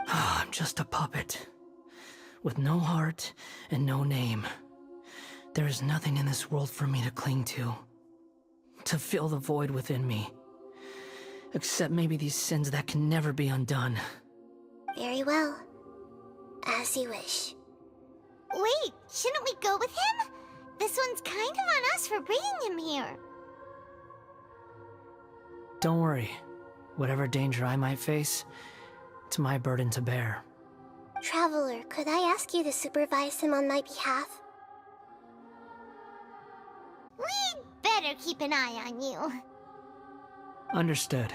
I'm just a puppet, with no heart and no name. There is nothing in this world for me to cling to fill the void within me. Except maybe these sins that can never be undone. Very well. As you wish. Wait, shouldn't we go with him? This one's kind of on us for bringing him here. Don't worry. Whatever danger I might face, it's my burden to bear. Traveler, could I ask you to supervise him on my behalf? We'd better keep an eye on you. Understood.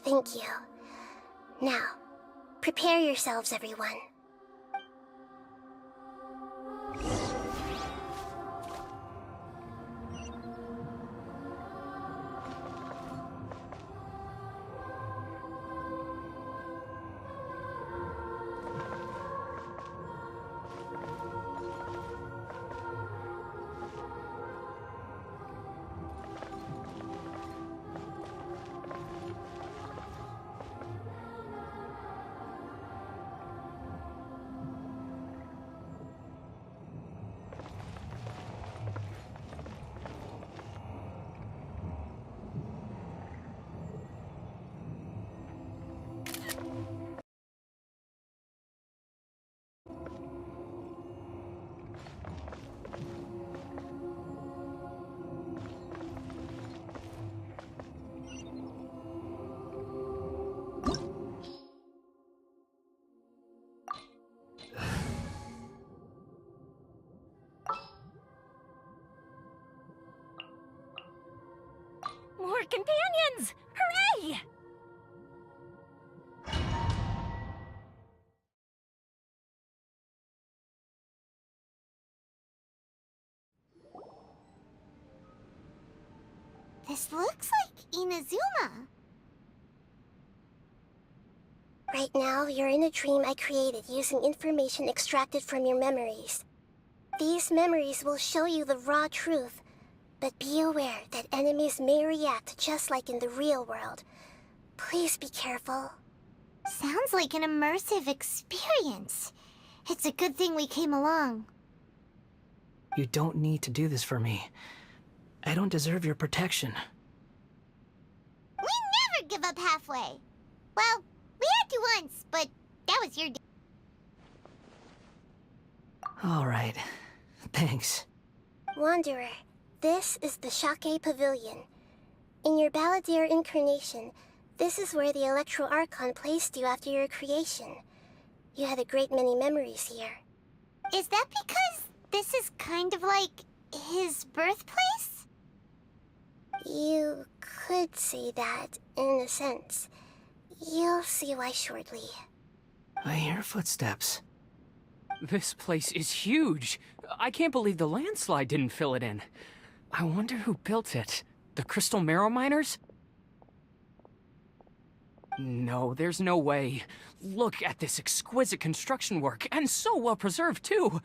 Thank you. Now, prepare yourselves, everyone. More companions! Hooray! This looks like Inazuma. Right now, you're in a dream I created using information extracted from your memories. These memories will show you the raw truth, but be aware that enemies may react just like in the real world. Please be careful. Sounds like an immersive experience. It's a good thing we came along. You don't need to do this for me. I don't deserve your protection. We never give up halfway. Well, we had to once, but that was your... All right. Thanks. Wanderer, this is the Shake Pavilion. In your Balladeer incarnation, this is where the Electro Archon placed you after your creation. You had a great many memories here. Is that because this is kind of like his birthplace? You could say that, in a sense. You'll see why shortly. I hear footsteps. This place is huge. I can't believe the landslide didn't fill it in. I wonder who built it. The Crystal Marrow Miners? No, there's no way. Look at this exquisite construction work, and so well preserved, too.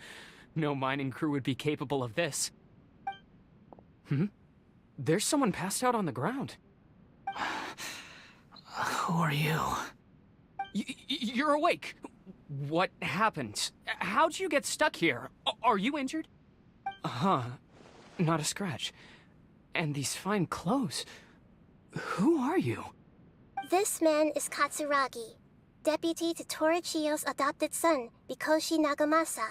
No mining crew would be capable of this. There's someone passed out on the ground. Who are you? You're awake. What happened? How'd you get stuck here? Are you injured? Huh. Not a scratch. And these fine clothes. Who are you? This man is Katsuragi, deputy to Torichiyo's adopted son, Mikoshi Nagamasa.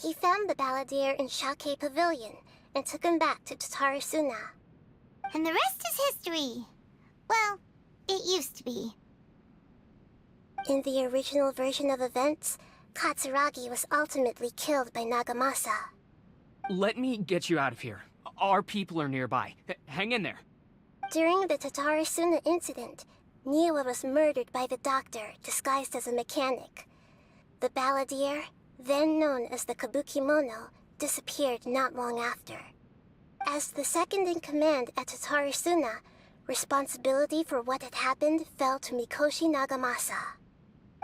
He found the Balladeer in Shake Pavilion and took him back to Tatarasuna. And the rest is history. Well, it used to be. In the original version of events, Katsuragi was ultimately killed by Nagamasa. Let me get you out of here. Our people are nearby. Hang in there. During the Tatarasuna incident, Niwa was murdered by the doctor disguised as a mechanic. The Balladeer, then known as the Kabukimono, disappeared not long after. As the second in command at Tatarasuna, responsibility for what had happened fell to Mikoshi Nagamasa.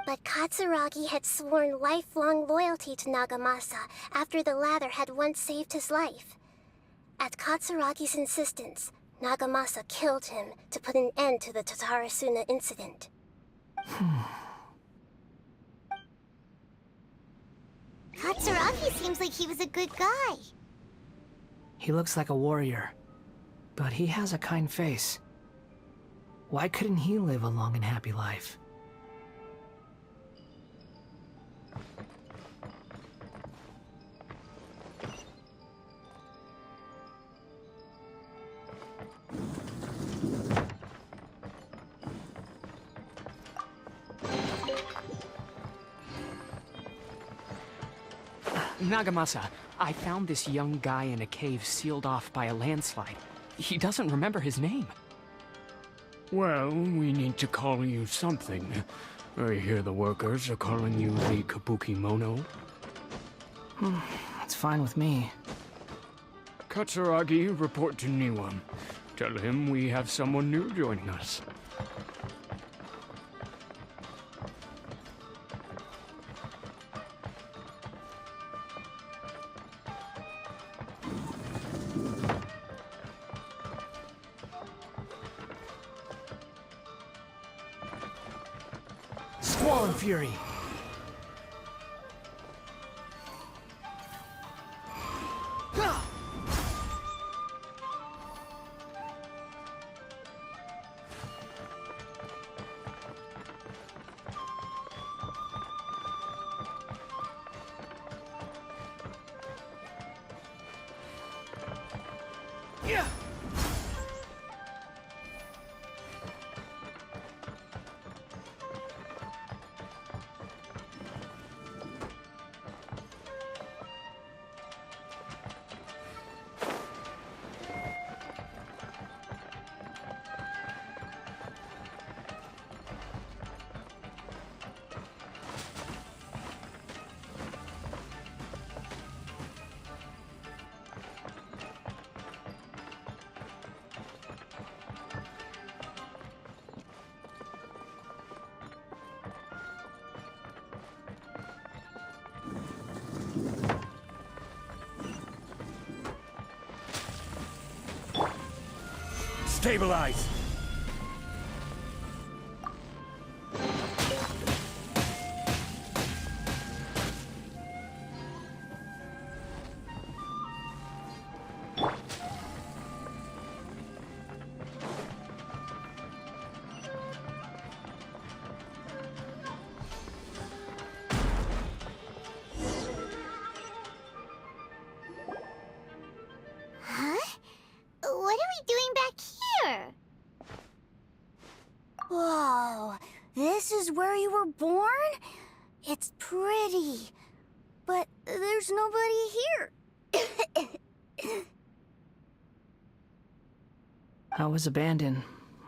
But Katsuragi had sworn lifelong loyalty to Nagamasa after the latter had once saved his life. At Katsuragi's insistence, Nagamasa killed him to put an end to the Tatarasuna incident. Katsuragi seems like he was a good guy. He looks like a warrior, but he has a kind face. Why couldn't he live a long and happy life? Nagamasa, I found this young guy in a cave sealed off by a landslide. He doesn't remember his name. Well, we need to call you something. I hear the workers are calling you the Kabukimono. That's fine with me. Katsuragi, report to Niwa. Tell him we have someone new joining us. Squall Fury! Stabilize! Huh? What are we doing back here? Whoa, this is where you were born? It's pretty, but there's nobody here. I was abandoned,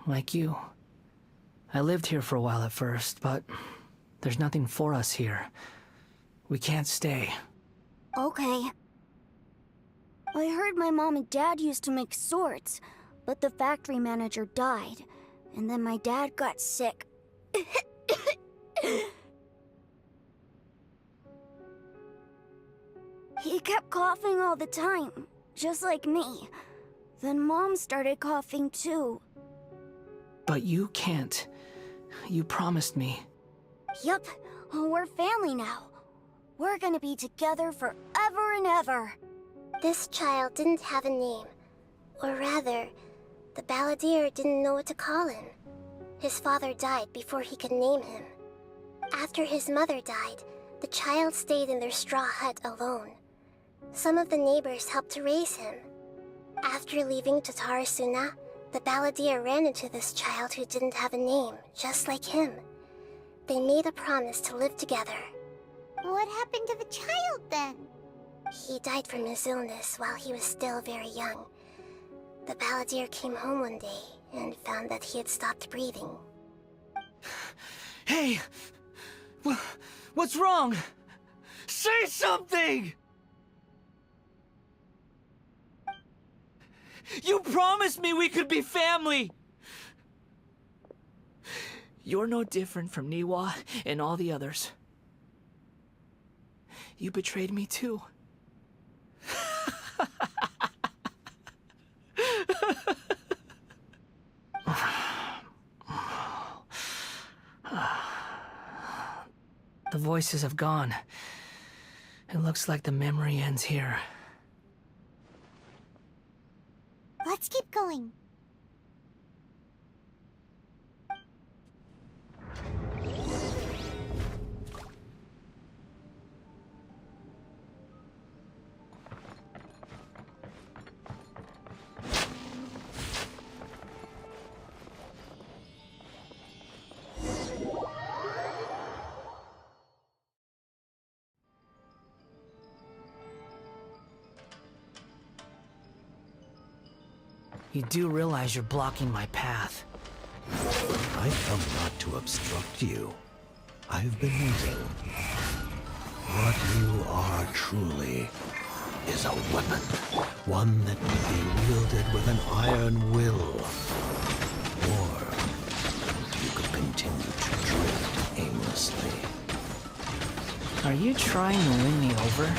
like you. I lived here for a while at first, but there's nothing for us here. We can't stay. Okay. I heard my mom and dad used to make swords, but the factory manager died, and then my dad got sick. He kept coughing all the time, just like me. Then Mom started coughing too. But you can't. You promised me. Yup, we're family now. We're gonna be together forever and ever. This child didn't have a name. Or rather, the balladeer didn't know what to call him. His father died before he could name him. After his mother died, the child stayed in their straw hut alone. Some of the neighbors helped to raise him. After leaving Tatarasuna, the balladeer ran into this child who didn't have a name, just like him. They made a promise to live together. What happened to the child then? He died from his illness while he was still very young. The balladeer came home one day and found that he had stopped breathing. Hey! What's wrong? Say something! You promised me we could be family! You're no different from Niwa and all the others. You betrayed me too. The voices have gone. It looks like the memory ends here. Let's keep going. You do realize you're blocking my path. I come not to obstruct you. I've been waiting. What you are truly is a weapon. One that can be wielded with an iron will. Or you could continue to drift aimlessly. Are you trying to win me over?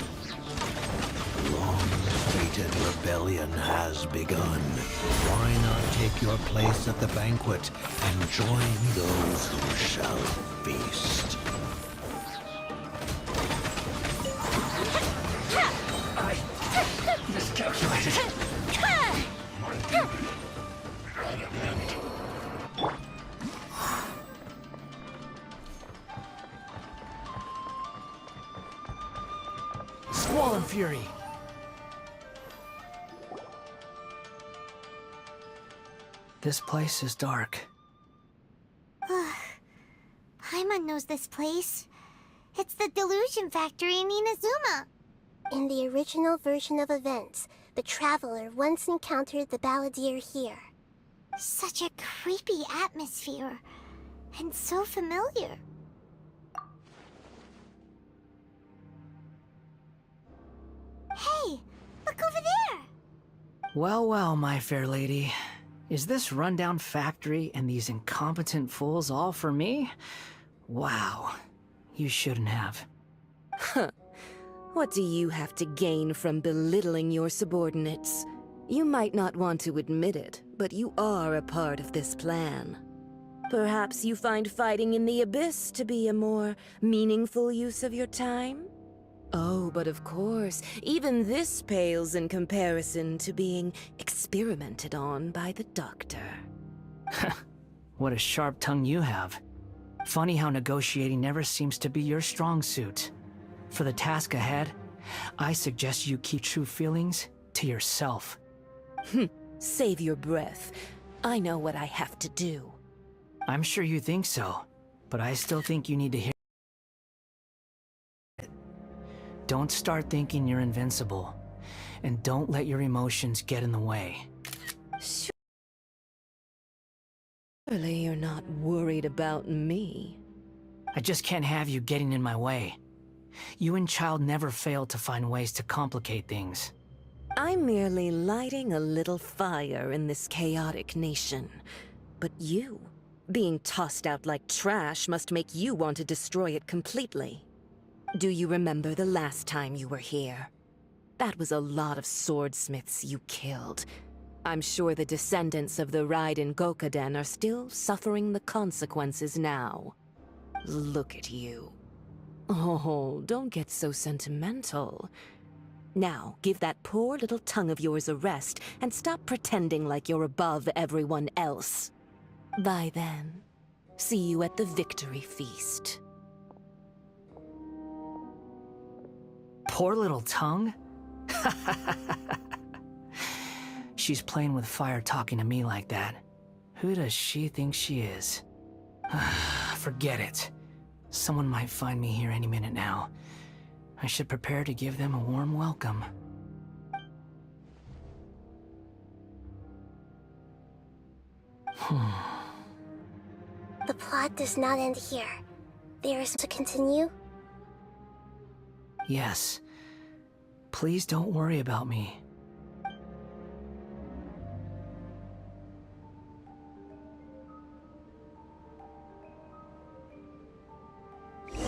Long-awaited rebellion has begun. Why not take your place at the banquet and join those who shall feast? I miscalculated. Squall and Fury. This place is dark. Paimon knows this place. It's the Delusion Factory in Inazuma. In the original version of events, the Traveler once encountered the balladeer here. Such a creepy atmosphere. And so familiar. Hey, look over there! Well, well, my fair lady. Is this rundown factory and these incompetent fools all for me? Wow. You shouldn't have. Huh. What do you have to gain from belittling your subordinates? You might not want to admit it, but you are a part of this plan. Perhaps you find fighting in the Abyss to be a more meaningful use of your time? Oh, but of course, even this pales in comparison to being experimented on by the Doctor. What a sharp tongue you have. Funny how negotiating never seems to be your strong suit. For the task ahead, I suggest you keep true feelings to yourself. Save your breath. I know what I have to do. I'm sure you think so, but I still think you need to hear it. Don't start thinking you're invincible, and don't let your emotions get in the way. Surely you're not worried about me. I just can't have you getting in my way. You and Child never fail to find ways to complicate things. I'm merely lighting a little fire in this chaotic nation. But you, being tossed out like trash, must make you want to destroy it completely. Do you remember the last time you were here? That was a lot of swordsmiths you killed. I'm sure the descendants of the Raiden Gokaden are still suffering the consequences now. Look at you. Oh, don't get so sentimental. Now, give that poor little tongue of yours a rest and stop pretending like you're above everyone else. Bye then. See you at the victory feast. Poor little tongue? She's playing with fire talking to me like that. Who does she think she is? Forget it. Someone might find me here any minute now. I should prepare to give them a warm welcome. The plot does not end here. There is to continue? Yes. Please don't worry about me.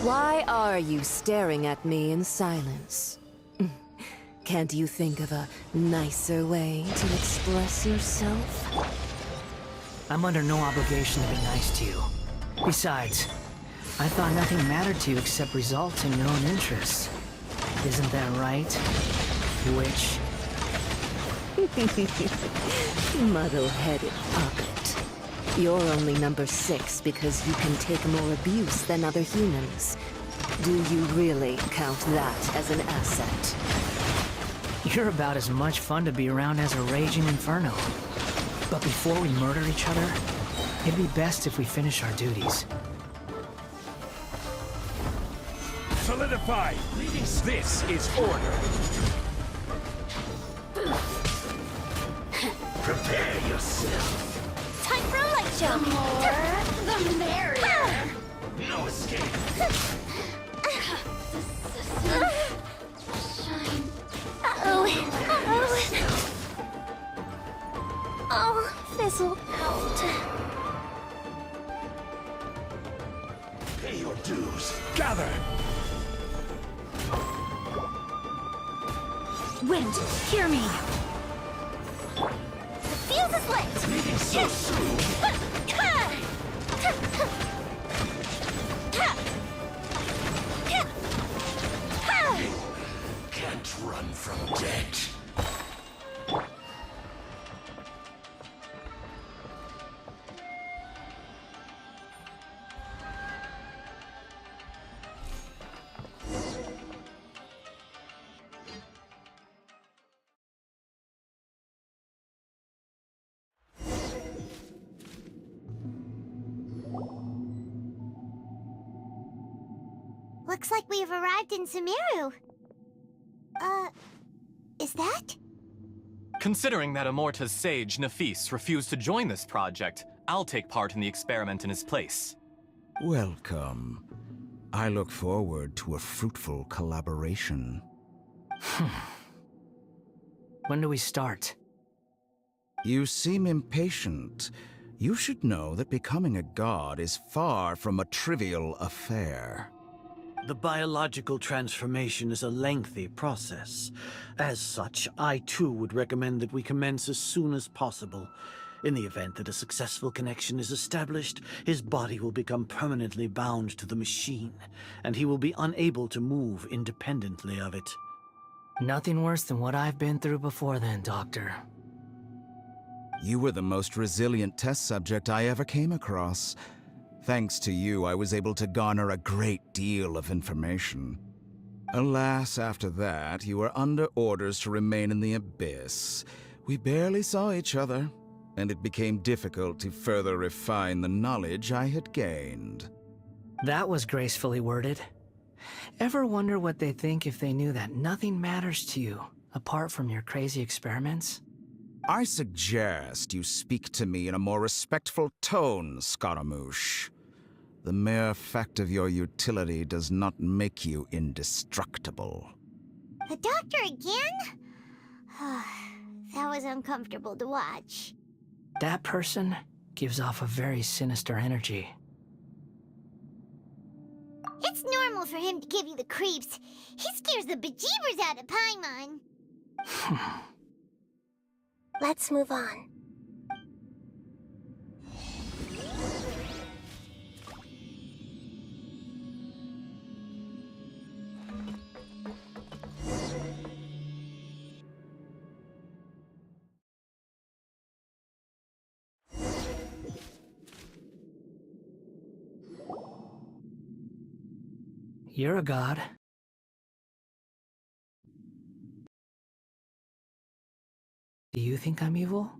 Why are you staring at me in silence? Can't you think of a nicer way to express yourself? I'm under no obligation to be nice to you. Besides, I thought nothing mattered to you except results in your own interests. Isn't that right, witch? Muddle-headed puppet. You're only number 6 because you can take more abuse than other humans. Do you really count that as an asset? You're about as much fun to be around as a raging inferno. But before we murder each other, it'd be best if we finish our duties. Solidify! This is order! Prepare yourself! Time for a light show! The more, the merrier! No escape! Shine. Oh, fizzled out. Pay your dues! Gather! Wind, hear me! The fuse is lit! Leaving so soon! Can't run from death. Looks like we've arrived in Sumeru. Is that? Considering that Amorta's sage, Nafis, refused to join this project, I'll take part in the experiment in his place. Welcome. I look forward to a fruitful collaboration. When do we start? You seem impatient. You should know that becoming a god is far from a trivial affair. The biological transformation is a lengthy process. As such, I too would recommend that we commence as soon as possible. In the event that a successful connection is established, his body will become permanently bound to the machine, and he will be unable to move independently of it. Nothing worse than what I've been through before then, Doctor. You were the most resilient test subject I ever came across. Thanks to you, I was able to garner a great deal of information. Alas, after that, you were under orders to remain in the Abyss. We barely saw each other, and it became difficult to further refine the knowledge I had gained. That was gracefully worded. Ever wonder what they think if they knew that nothing matters to you, apart from your crazy experiments? I suggest you speak to me in a more respectful tone, Scaramouche. The mere fact of your utility does not make you indestructible. The doctor again? That was uncomfortable to watch. That person gives off a very sinister energy. It's normal for him to give you the creeps. He scares the bejeebers out of Paimon. Let's move on. You're a god. Do you think I'm evil?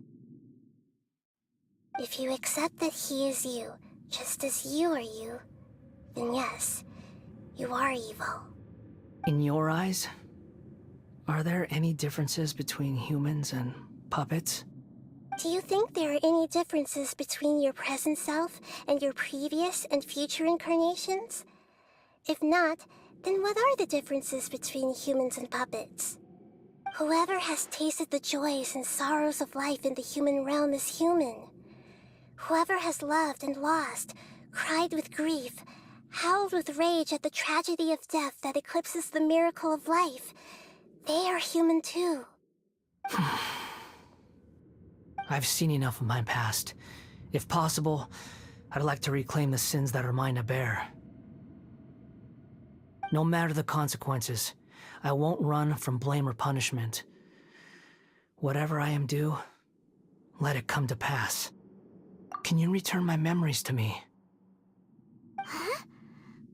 If you accept that he is you, just as you are you, then yes, you are evil. In your eyes, are there any differences between humans and puppets? Do you think there are any differences between your present self and your previous and future incarnations? If not, then what are the differences between humans and puppets? Whoever has tasted the joys and sorrows of life in the human realm is human. Whoever has loved and lost, cried with grief, howled with rage at the tragedy of death that eclipses the miracle of life, they are human too. I've seen enough of my past. If possible, I'd like to reclaim the sins that are mine to bear. No matter the consequences, I won't run from blame or punishment. Whatever I am due, let it come to pass. Can you return my memories to me? Huh?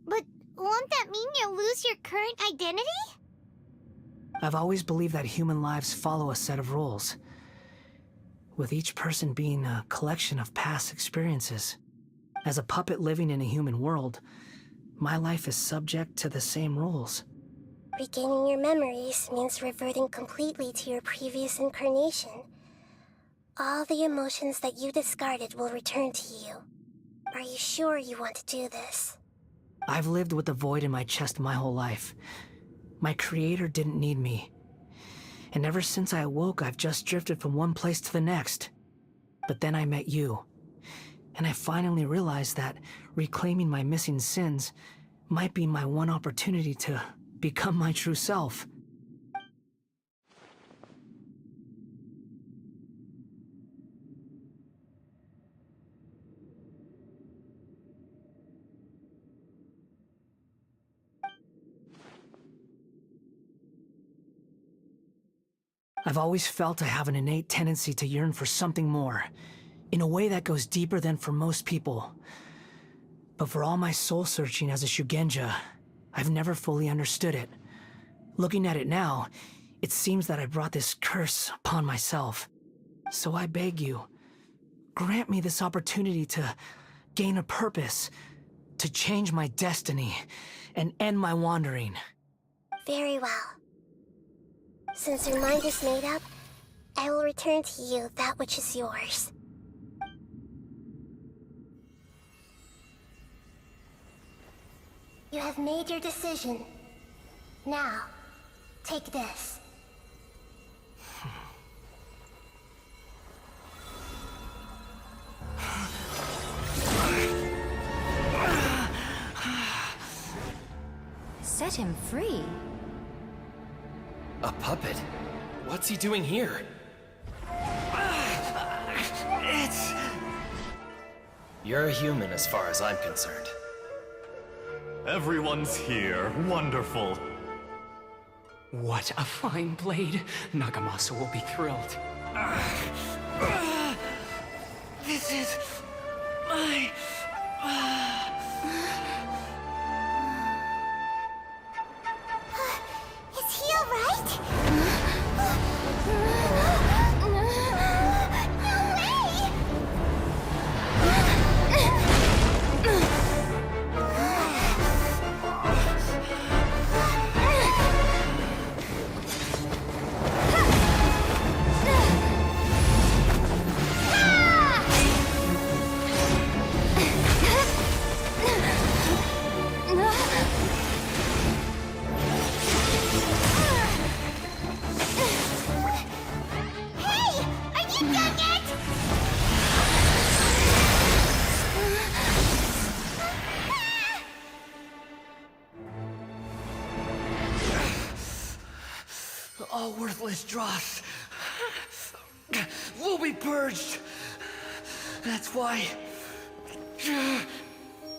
But won't that mean you'll lose your current identity? I've always believed that human lives follow a set of rules, with each person being a collection of past experiences. As a puppet living in a human world, my life is subject to the same rules. Regaining your memories means reverting completely to your previous incarnation. All the emotions that you discarded will return to you. Are you sure you want to do this? I've lived with the void in my chest my whole life. My creator didn't need me. And ever since I awoke, I've just drifted from one place to the next. But then I met you. And I finally realized that reclaiming my missing sins might be my one opportunity to become my true self. I've always felt I have an innate tendency to yearn for something more, in a way that goes deeper than for most people. But for all my soul-searching as a Shugenja, I've never fully understood it. Looking at it now, it seems that I brought this curse upon myself. So I beg you, grant me this opportunity to gain a purpose, to change my destiny, and end my wandering. Very well. Since your mind is made up, I will return to you that which is yours. You have made your decision. Now, take this. set him free. A puppet? What's he doing here? You're a human as far as I'm concerned. Everyone's here. Wonderful. What a fine blade. Nagamasa will be thrilled. This is my... Is he alright? All worthless dross will be purged. That's why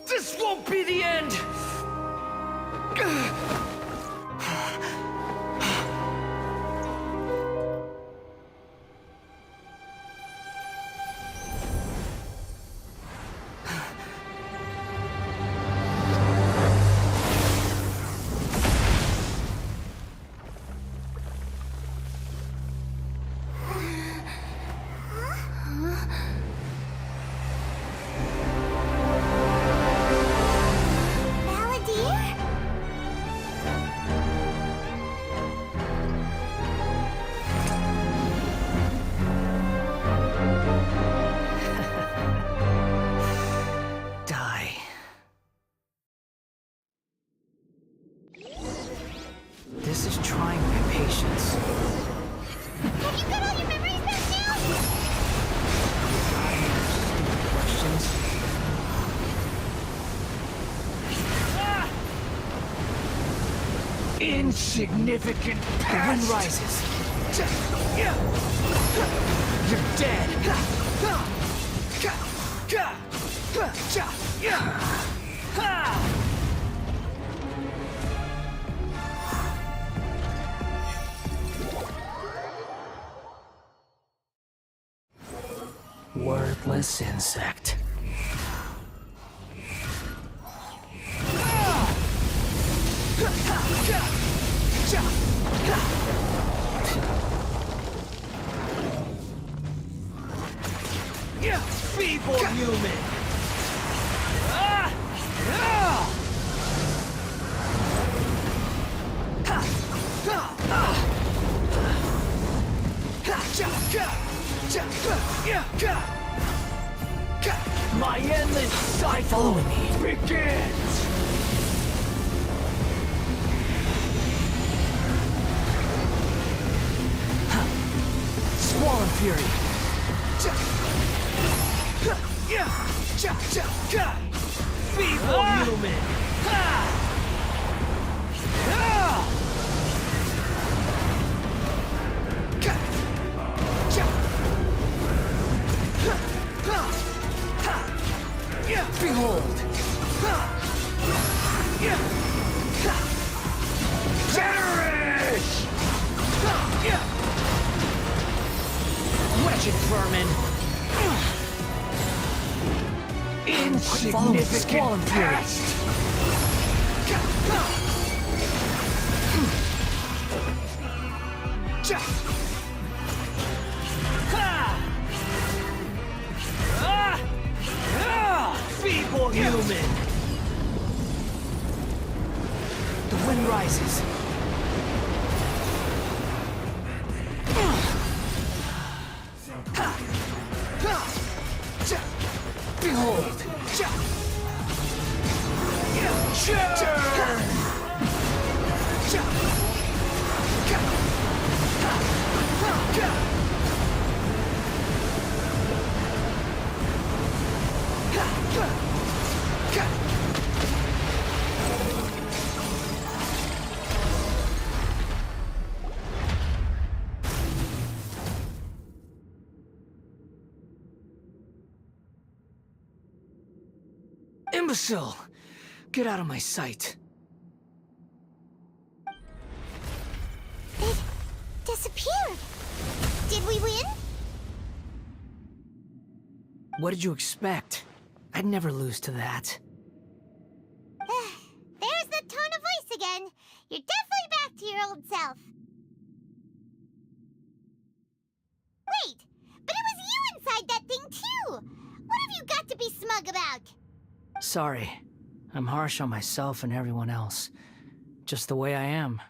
this won't be the end. This is trying my patience. Have you got all your memories back now? Questions? Insignificant past. The wind rises. You're dead. Wordless insect. Feeble human! My endless cycle begins! Swollen Fury! Feeble human! Behold! Perish! Wretched vermin! Insignificant pest! Feeble human! The wind rises. Behold! imbecile! Get out of my sight. It disappeared. Did we win? What did you expect? I'd never lose to that. There's the tone of voice again. You're definitely back to your old self. Wait, but it was you inside that thing too! What have you got to be smug about? Sorry. I'm harsh on myself and everyone else. Just the way I am.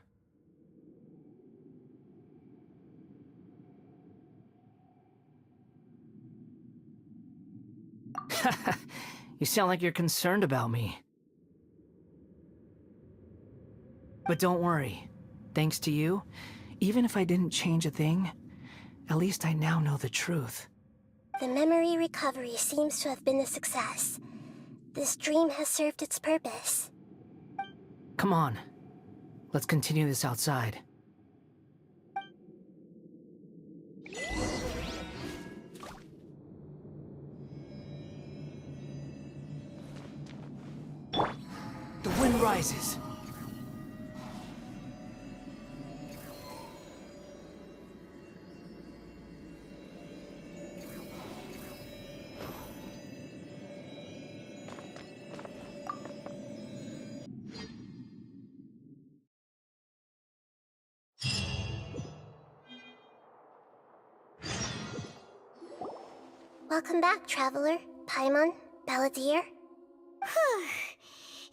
You sound like you're concerned about me. But don't worry. Thanks to you, even if I didn't change a thing, at least I now know the truth. The memory recovery seems to have been a success. This dream has served its purpose. Come on. Let's continue this outside. The wind rises. Welcome back, Traveler, Paimon, Balladeer.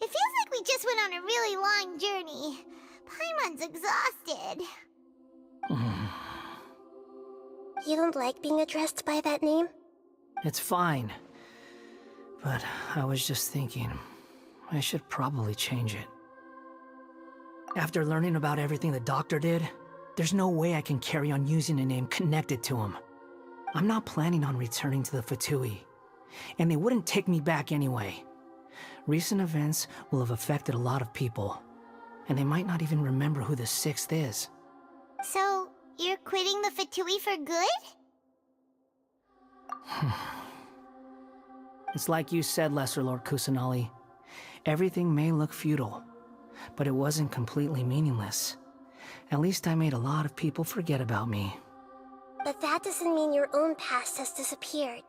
It feels like we just went on a really long journey. Paimon's exhausted. You don't like being addressed by that name? It's fine. But I was just thinking, I should probably change it. After learning about everything the doctor did, there's no way I can carry on using a name connected to him. I'm not planning on returning to the Fatui, and they wouldn't take me back anyway. Recent events will have affected a lot of people, and they might not even remember who the Sixth is. So, you're quitting the Fatui for good? It's like you said, Lesser Lord Kusanali. Everything may look futile, but it wasn't completely meaningless. At least I made a lot of people forget about me. But that doesn't mean your own past has disappeared.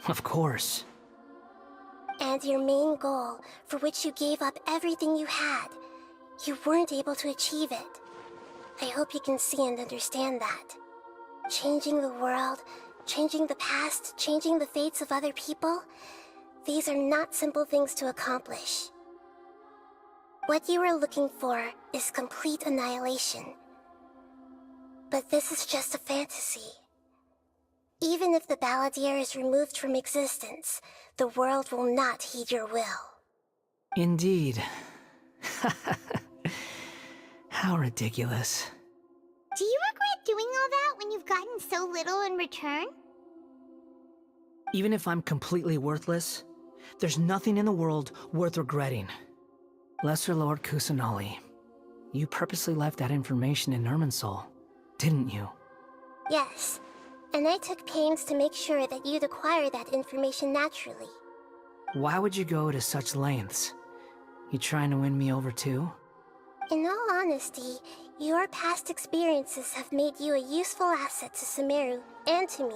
Of course. And your main goal, for which you gave up everything you had, you weren't able to achieve it. I hope you can see and understand that. Changing the world, changing the past, changing the fates of other people, these are not simple things to accomplish. What you are looking for is complete annihilation. But this is just a fantasy. Even if the Balladeer is removed from existence, the world will not heed your will. Indeed. How ridiculous. Do you regret doing all that when you've gotten so little in return? Even if I'm completely worthless, there's nothing in the world worth regretting. Lesser Lord Kusanali, you purposely left that information in Irminsul, didn't you? Yes, and I took pains to make sure that you'd acquire that information naturally. Why would you go to such lengths? You trying to win me over too? In all honesty, your past experiences have made you a useful asset to Sumeru and to me.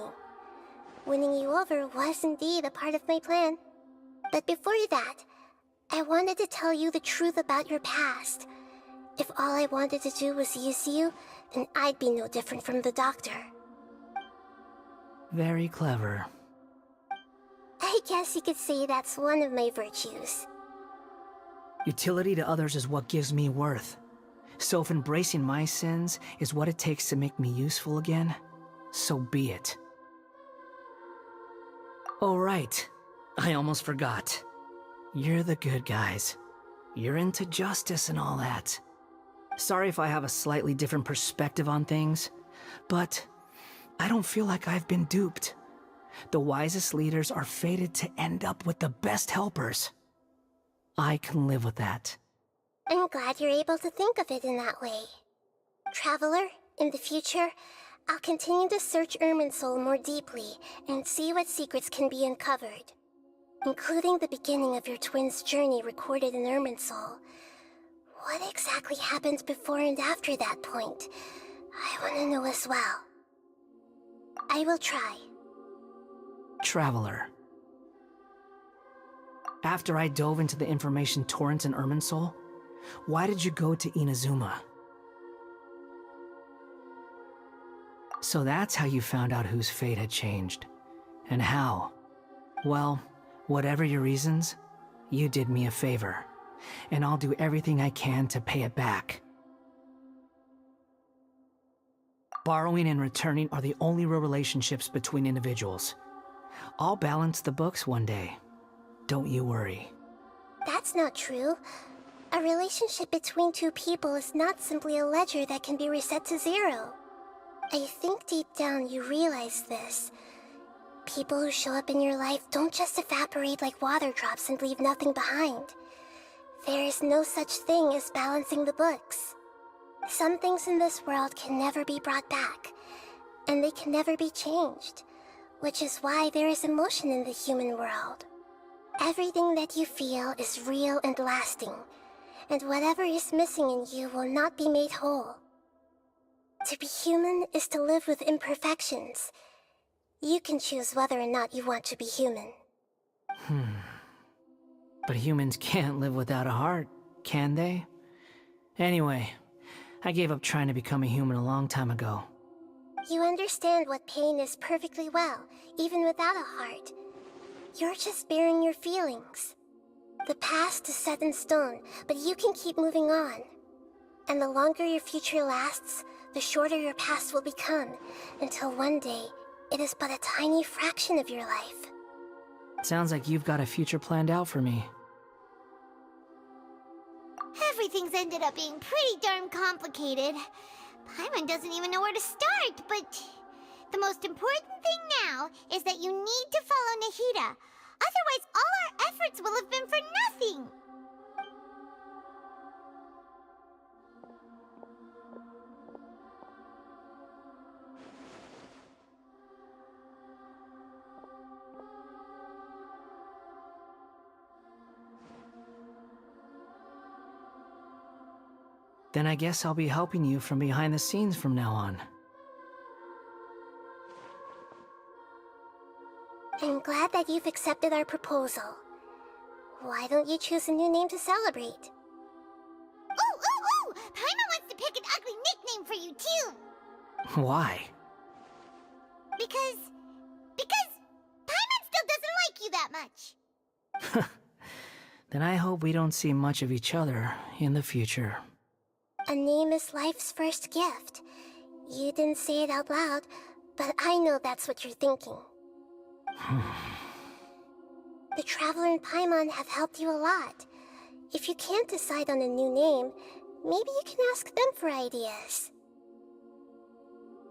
Winning you over was indeed a part of my plan. But before that, I wanted to tell you the truth about your past. If all I wanted to do was use you, then I'd be no different from the doctor. Very clever. I guess you could say that's one of my virtues. Utility to others is what gives me worth. So if embracing my sins is what it takes to make me useful again, so be it. Oh right, I almost forgot. You're the good guys. You're into justice and all that. Sorry if I have a slightly different perspective on things, but I don't feel like I've been duped. The wisest leaders are fated to end up with the best helpers. I can live with that. I'm glad you're able to think of it in that way. Traveler, in the future, I'll continue to search Irminsul more deeply and see what secrets can be uncovered. including the beginning of your twins' journey recorded in Irminsul. What exactly happened before and after that point? I want to know as well. I will try. Traveler. After I dove into the information torrent in Irminsul, why did you go to Inazuma? So that's how you found out whose fate had changed. And how? Well, whatever your reasons, you did me a favor. And I'll do everything I can to pay it back. Borrowing and returning are the only real relationships between individuals. I'll balance the books one day. Don't you worry. That's not true. A relationship between two people is not simply a ledger that can be reset to zero. I think deep down you realize this. People who show up in your life don't just evaporate like water drops and leave nothing behind. There is no such thing as balancing the books. Some things in this world can never be brought back, and they can never be changed, which is why there is emotion in the human world. Everything that you feel is real and lasting, and whatever is missing in you will not be made whole. To be human is to live with imperfections. You can choose whether or not you want to be human. But humans can't live without a heart, can they? Anyway, I gave up trying to become a human a long time ago. You understand what pain is perfectly well, even without a heart. You're just bearing your feelings. The past is set in stone, but you can keep moving on. And the longer your future lasts, the shorter your past will become, until one day, it is but a tiny fraction of your life. Sounds like you've got a future planned out for me. Everything's ended up being pretty darn complicated. Paimon doesn't even know where to start, but the most important thing now is that you need to follow Nahida. Otherwise, all our efforts will have been for nothing. Then I guess I'll be helping you from behind the scenes from now on. I'm glad that you've accepted our proposal. Why don't you choose a new name to celebrate? Ooh! Paimon wants to pick an ugly nickname for you, too! Why? Because Paimon still doesn't like you that much. Then I hope we don't see much of each other in the future. A name is life's first gift. You didn't say it out loud, but I know that's what you're thinking. The Traveler and Paimon have helped you a lot. If you can't decide on a new name, maybe you can ask them for ideas.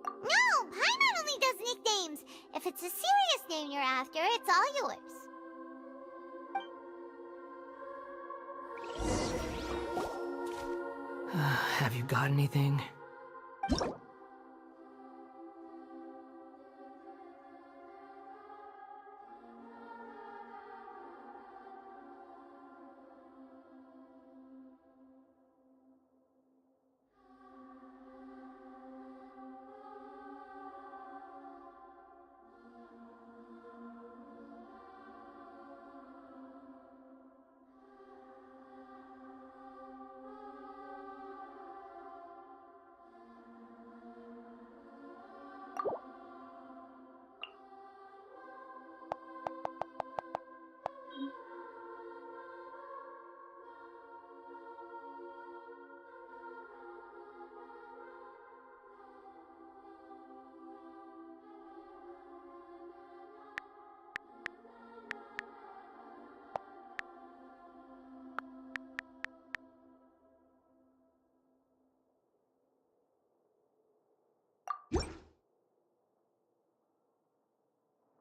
No! Paimon only does nicknames. If it's a serious name you're after, it's all yours. Have you got anything?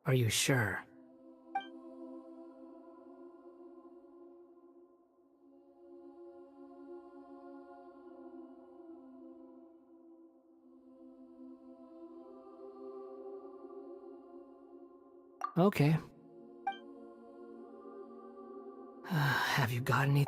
Are you sure? Okay. Have you got any...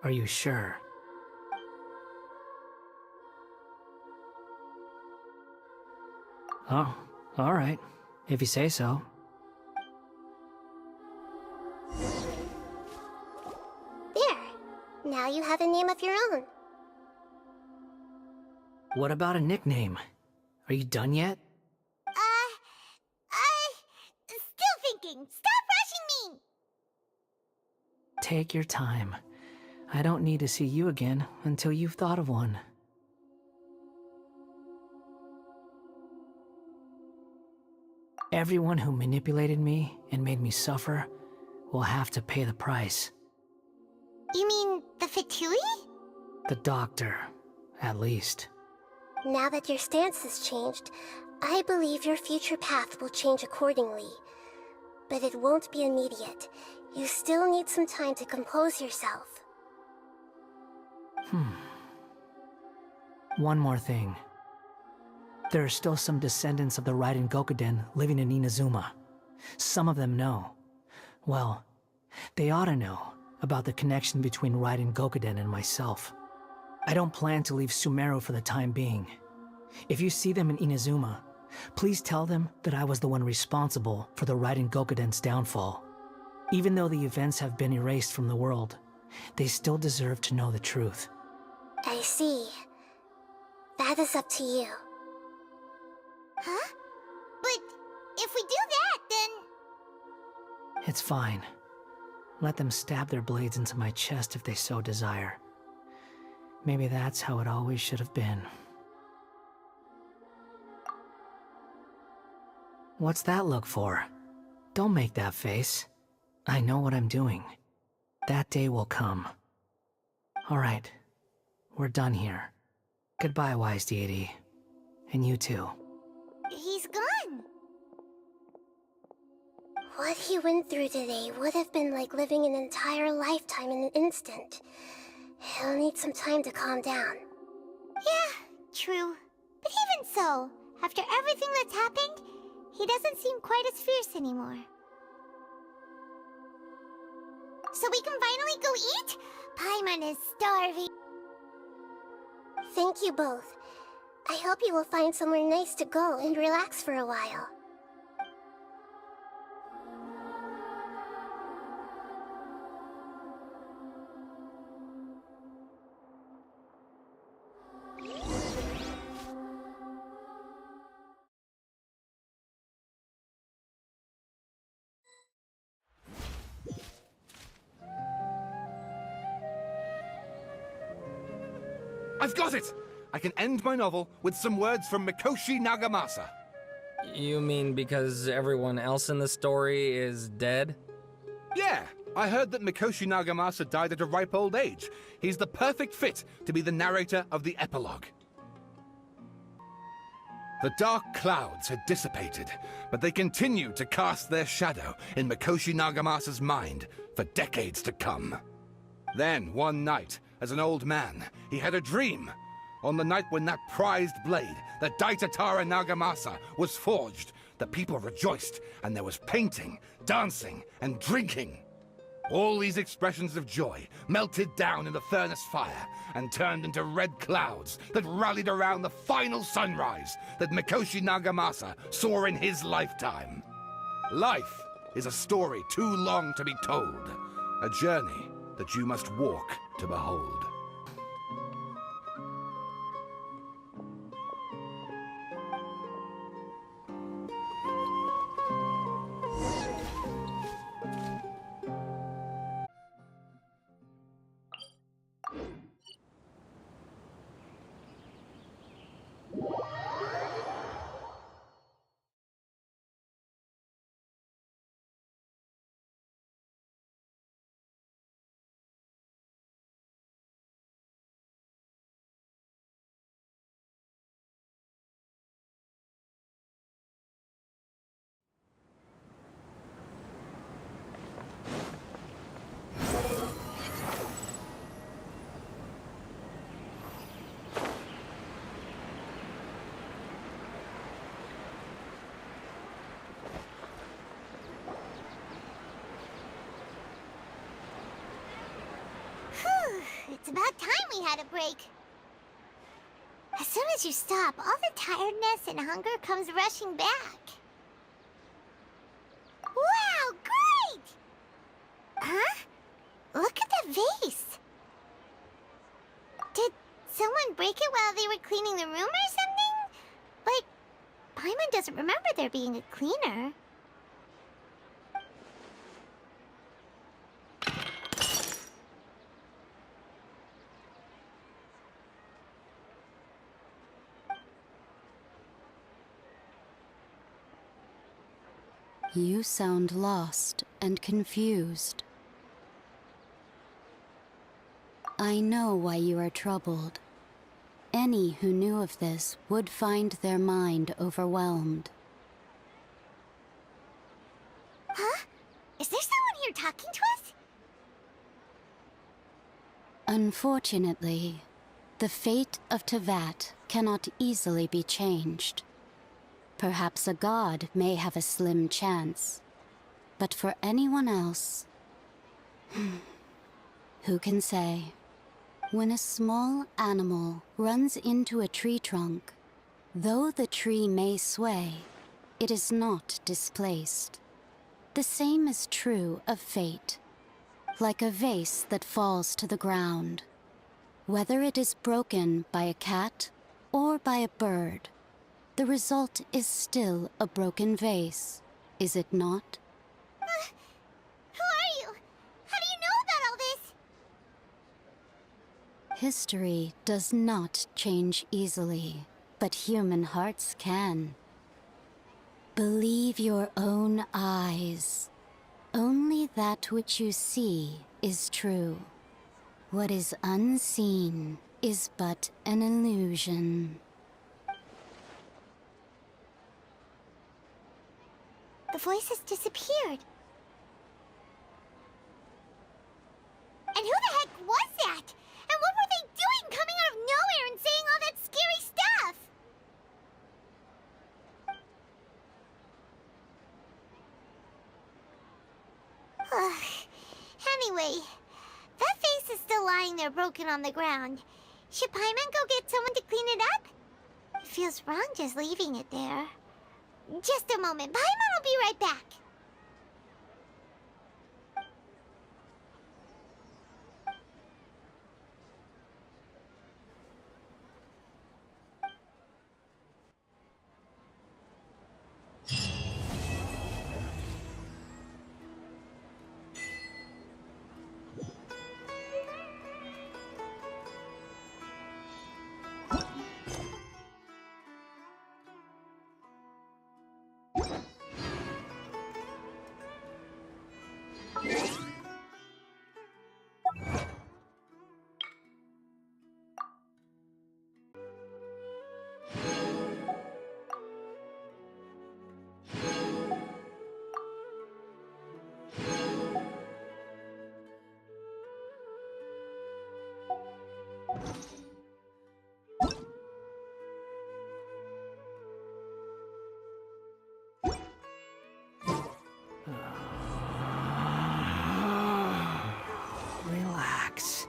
Are you sure? Oh, alright. If you say so. There. Now you have a name of your own. What about a nickname? Are you done yet? Still thinking. Stop rushing me! Take your time. I don't need to see you again until you've thought of one. Everyone who manipulated me and made me suffer will have to pay the price. You mean the Fatui? The doctor, at least. Now that your stance has changed, I believe your future path will change accordingly. But it won't be immediate. You still need some time to compose yourself. One more thing. There are still some descendants of the Raiden Gokuden living in Inazuma. Some of them know. Well, they ought to know about the connection between Raiden Gokuden and myself. I don't plan to leave Sumeru for the time being. If you see them in Inazuma, please tell them that I was the one responsible for the Raiden Gokuden's downfall. Even though the events have been erased from the world, they still deserve to know the truth. I see. That is up to you. Huh? But if we do that, then... It's fine. Let them stab their blades into my chest if they so desire. Maybe that's how it always should have been. What's that look for? Don't make that face. I know what I'm doing. That day will come. Alright. We're done here. Goodbye, wise deity. And you too. He's gone. What he went through today would have been like living an entire lifetime in an instant. He'll need some time to calm down. Yeah, true. But even so, after everything that's happened, he doesn't seem quite as fierce anymore. So we can finally go eat? Paimon is starving. Thank you both. I hope you will find somewhere nice to go and relax for a while. I've got it! I can end my novel with some words from Mikoshi Nagamasa. You mean because everyone else in the story is dead? Yeah, I heard that Mikoshi Nagamasa died at a ripe old age. He's the perfect fit to be the narrator of the epilogue. The dark clouds had dissipated, but they continued to cast their shadow in Mikoshi Nagamasa's mind for decades to come. Then, one night, as an old man, he had a dream. On the night when that prized blade, the Daitatara Nagamasa, was forged, the people rejoiced, and there was painting, dancing, and drinking. All these expressions of joy melted down in the furnace fire and turned into red clouds that rallied around the final sunrise that Mikoshi Nagamasa saw in his lifetime. Life is a story too long to be told, a journey that you must walk to behold. It's about time we had a break. As soon as you stop, all the tiredness and hunger comes rushing back. Wow, great! Huh? Look at the vase. Did someone break it while they were cleaning the room or something? But Paimon doesn't remember there being a cleaner. You sound lost and confused. I know why you are troubled. Any who knew of this would find their mind overwhelmed. Huh? Is there someone here talking to us? Unfortunately, the fate of Tevat cannot easily be changed. Perhaps a god may have a slim chance, but for anyone else, who can say? When a small animal runs into a tree trunk, though the tree may sway, it is not displaced. The same is true of fate, like a vase that falls to the ground. Whether it is broken by a cat or by a bird, the result is still a broken vase, is it not? Who are you? How do you know about all this? History does not change easily, but human hearts can. Believe your own eyes. Only that which you see is true. What is unseen is but an illusion. The voice has disappeared. And who the heck was that? And what were they doing coming out of nowhere and saying all that scary stuff? Anyway, that vase is still lying there broken on the ground. Should Paimon go get someone to clean it up? feels wrong just leaving it there. Just a moment. Paimon will be right back. Relax.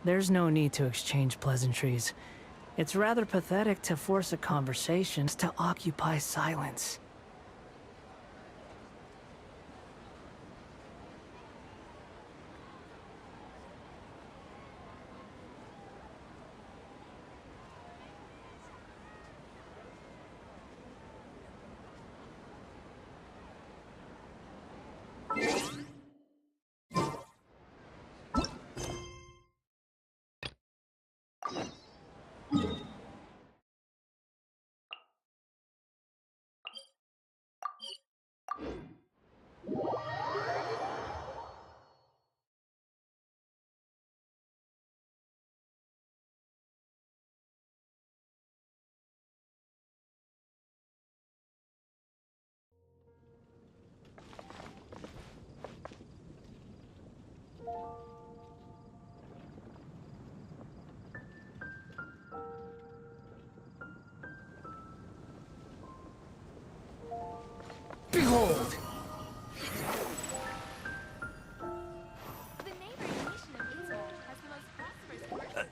There's no need to exchange pleasantries. It's rather pathetic to force a conversation to occupy silence. Behold!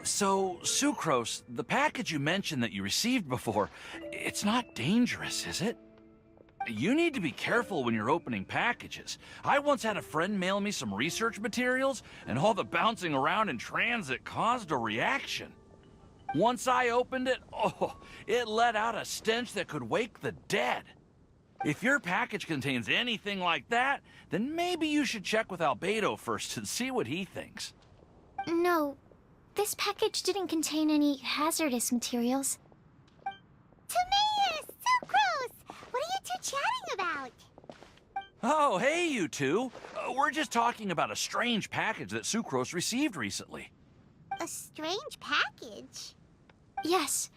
So, Sucrose, the package you mentioned that you received before, it's not dangerous, is it? You need to be careful when you're opening packages. I once had a friend mail me some research materials, and all the bouncing around in transit caused a reaction. Once I opened it, it let out a stench that could wake the dead. If your package contains anything like that, then maybe you should check with Albedo first and see what he thinks. No, this package didn't contain any hazardous materials. Timaeus! Sucrose! What are you two chatting about? Oh, hey, you two. We're just talking about a strange package that Sucrose received recently. A strange package? Yes.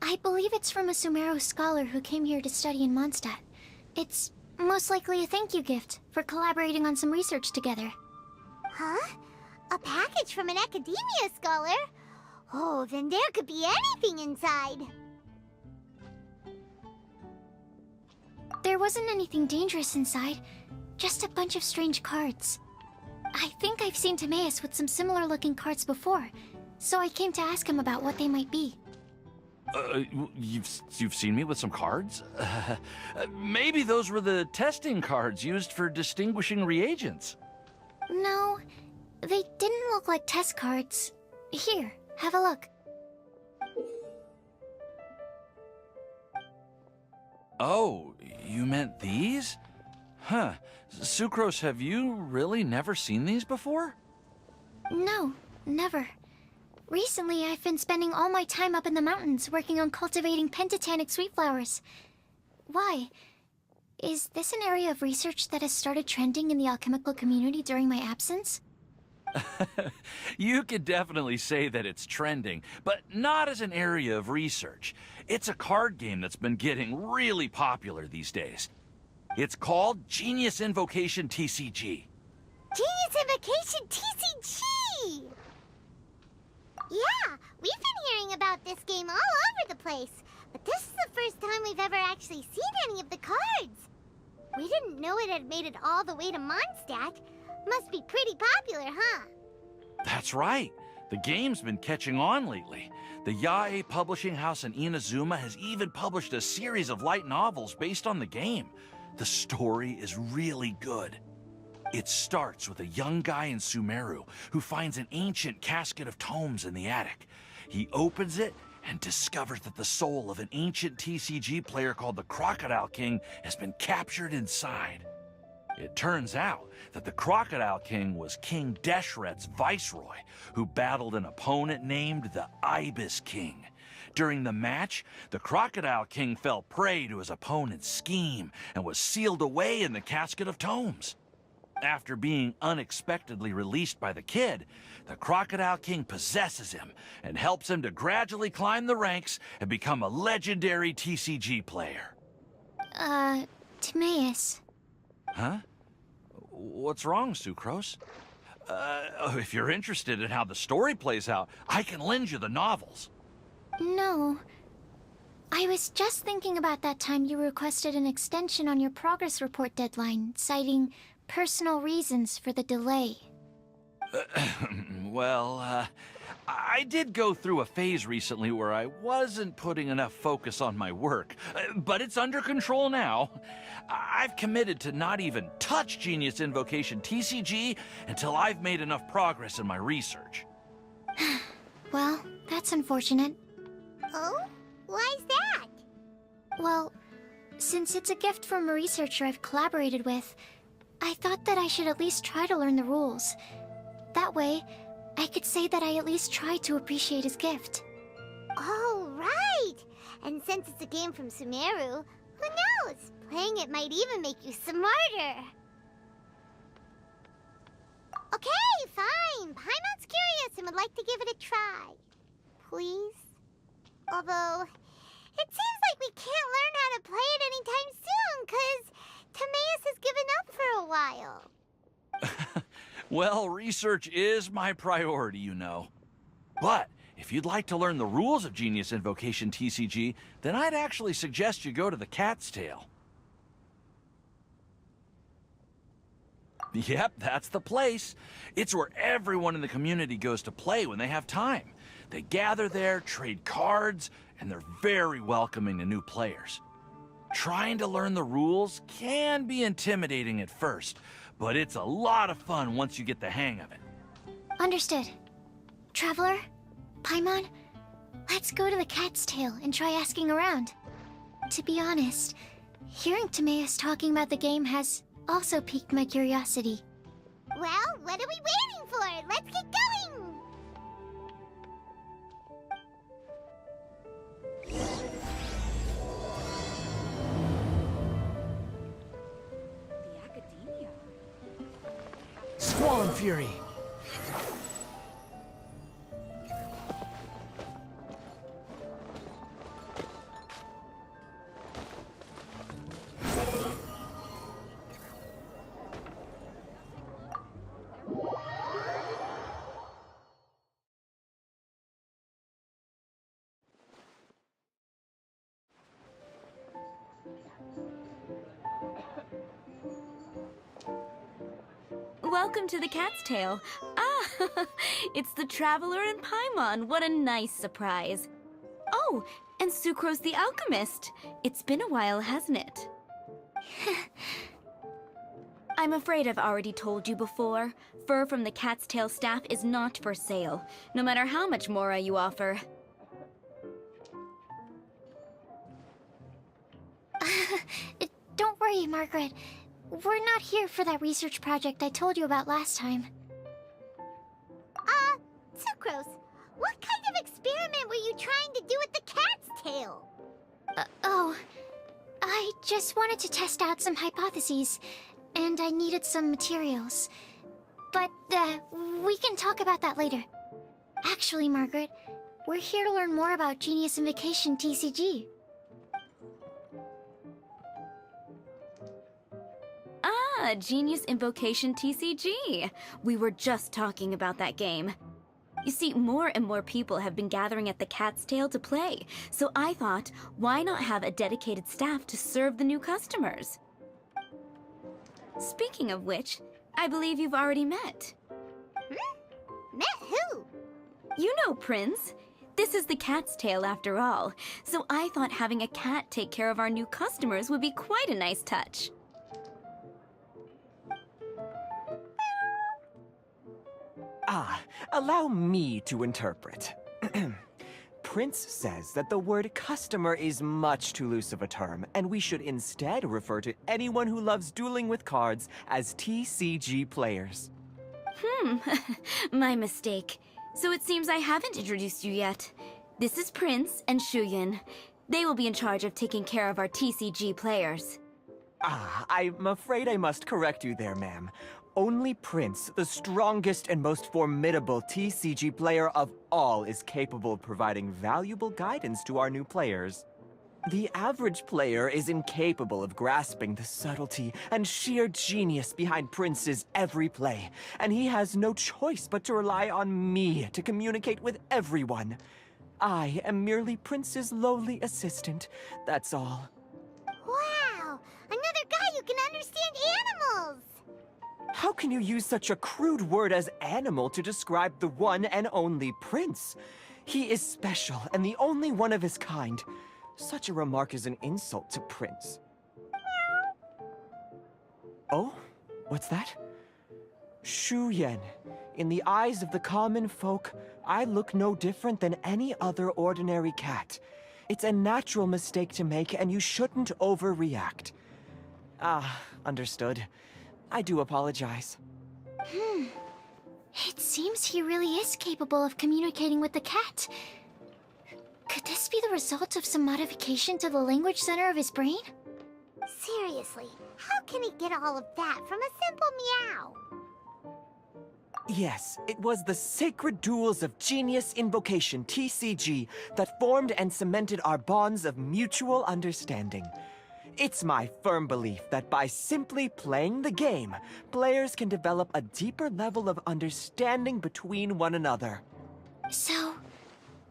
I believe it's from a Sumeru scholar who came here to study in Mondstadt. It's most likely a thank you gift for collaborating on some research together. Huh? A package from an academia scholar? Oh, then there could be anything inside. There wasn't anything dangerous inside, just a bunch of strange cards. I think I've seen Timaeus with some similar looking cards before, so I came to ask him about what they might be. You've seen me with some cards? Maybe those were the testing cards used for distinguishing reagents. No, they didn't look like test cards. Here, have a look. Oh, you meant these? Huh. Sucrose, have you really never seen these before? No, never. Recently, I've been spending all my time up in the mountains working on cultivating pentatonic sweet flowers. Why? Is this an area of research that has started trending in the alchemical community during my absence? You could definitely say that it's trending, but not as an area of research. It's a card game that's been getting really popular these days. It's called Genius Invocation TCG. Genius Invocation TCG! Yeah, we've been hearing about this game all over the place. But this is the first time we've ever actually seen any of the cards. We didn't know it had made it all the way to Mondstadt. Must be pretty popular, huh? That's right. The game's been catching on lately. The Yae publishing house in Inazuma has even published a series of light novels based on the game. The story is really good. It starts with a young guy in Sumeru who finds an ancient casket of tomes in the attic. He opens it and discovers that the soul of an ancient TCG player called the Crocodile King has been captured inside. It turns out that the Crocodile King was King Deshret's viceroy, who battled an opponent named the Ibis King. During the match, the Crocodile King fell prey to his opponent's scheme and was sealed away in the casket of tomes. After being unexpectedly released by the kid, the Crocodile King possesses him and helps him to gradually climb the ranks and become a legendary TCG player. Timaeus. Huh? What's wrong, Sucrose? If you're interested in how the story plays out, I can lend you the novels. No. I was just thinking about that time you requested an extension on your progress report deadline, citing personal reasons for the delay. Well, I did go through a phase recently where I wasn't putting enough focus on my work, but it's under control now. I've committed to not even touch Genius Invocation TCG until I've made enough progress in my research. Well, that's unfortunate. Oh? Why's that? Well, since it's a gift from a researcher I've collaborated with, I thought that I should at least try to learn the rules. That way, I could say that I at least tried to appreciate his gift. Oh, right! And since it's a game from Sumeru, who knows? Playing it might even make you smarter. Okay, fine. Paimon's curious and would like to give it a try. Please? Although, it seems like we can't learn how to play it anytime soon, 'cause Timaeus has given up for a while. Well, research is my priority, you know. But if you'd like to learn the rules of Genius Invocation TCG, then I'd actually suggest you go to the Cat's Tail. Yep, that's the place. It's where everyone in the community goes to play when they have time. They gather there, trade cards, and they're very welcoming to new players. Trying to learn the rules can be intimidating at first, but it's a lot of fun once you get the hang of it. Understood. Traveler? Paimon? Let's go to the Cat's Tail and try asking around. To be honest, hearing Timaeus talking about the game has also piqued my curiosity. Well, what are we waiting for? Let's get going! Squall and Fury! Welcome to the Cat's Tail. Ah, it's the Traveler and Paimon. What a nice surprise. Oh, and Sucrose the Alchemist. It's been a while, hasn't it? I'm afraid I've already told you before. Fur from the Cat's Tail staff is not for sale, no matter how much Mora you offer. Don't worry, Margaret. We're not here for that research project I told you about last time. Sucrose, what kind of experiment were you trying to do with the Cat's Tail? I just wanted to test out some hypotheses, and I needed some materials. But, we can talk about that later. Actually, Margaret, we're here to learn more about Genius Invocation TCG. Ah, Genius Invocation TCG. We were just talking about that game. You see, more and more people have been gathering at the Cat's Tail to play, so I thought, why not have a dedicated staff to serve the new customers? Speaking of which, I believe you've already met. Met who? You know, Prince. This is the Cat's Tail after all, so I thought having a cat take care of our new customers would be quite a nice touch. Allow me to interpret. Prince says that the word customer is much too loose of a term, and we should instead refer to anyone who loves dueling with cards as TCG players. My mistake. So it seems I haven't introduced you yet. This is Prince and Shuyan. They will be in charge of taking care of our TCG players. I'm afraid I must correct you there, ma'am. Only Prince, the strongest and most formidable TCG player of all, is capable of providing valuable guidance to our new players. The average player is incapable of grasping the subtlety and sheer genius behind Prince's every play, and he has no choice but to rely on me to communicate with everyone. I am merely Prince's lowly assistant, that's all. Wow! Another guy who can understand animals! How can you use such a crude word as animal to describe the one and only Prince? He is special and the only one of his kind. Such a remark is an insult to Prince. Oh? What's that? Shuyan. In the eyes of the common folk, I look no different than any other ordinary cat. It's a natural mistake to make, and you shouldn't overreact. Understood. I do apologize. It seems he really is capable of communicating with the cat. Could this be the result of some modification to the language center of his brain? Seriously, how can he get all of that from a simple meow? Yes, it was the Sacred Duels of Genius Invocation, TCG, that formed and cemented our bonds of mutual understanding. It's my firm belief that by simply playing the game, players can develop a deeper level of understanding between one another. So,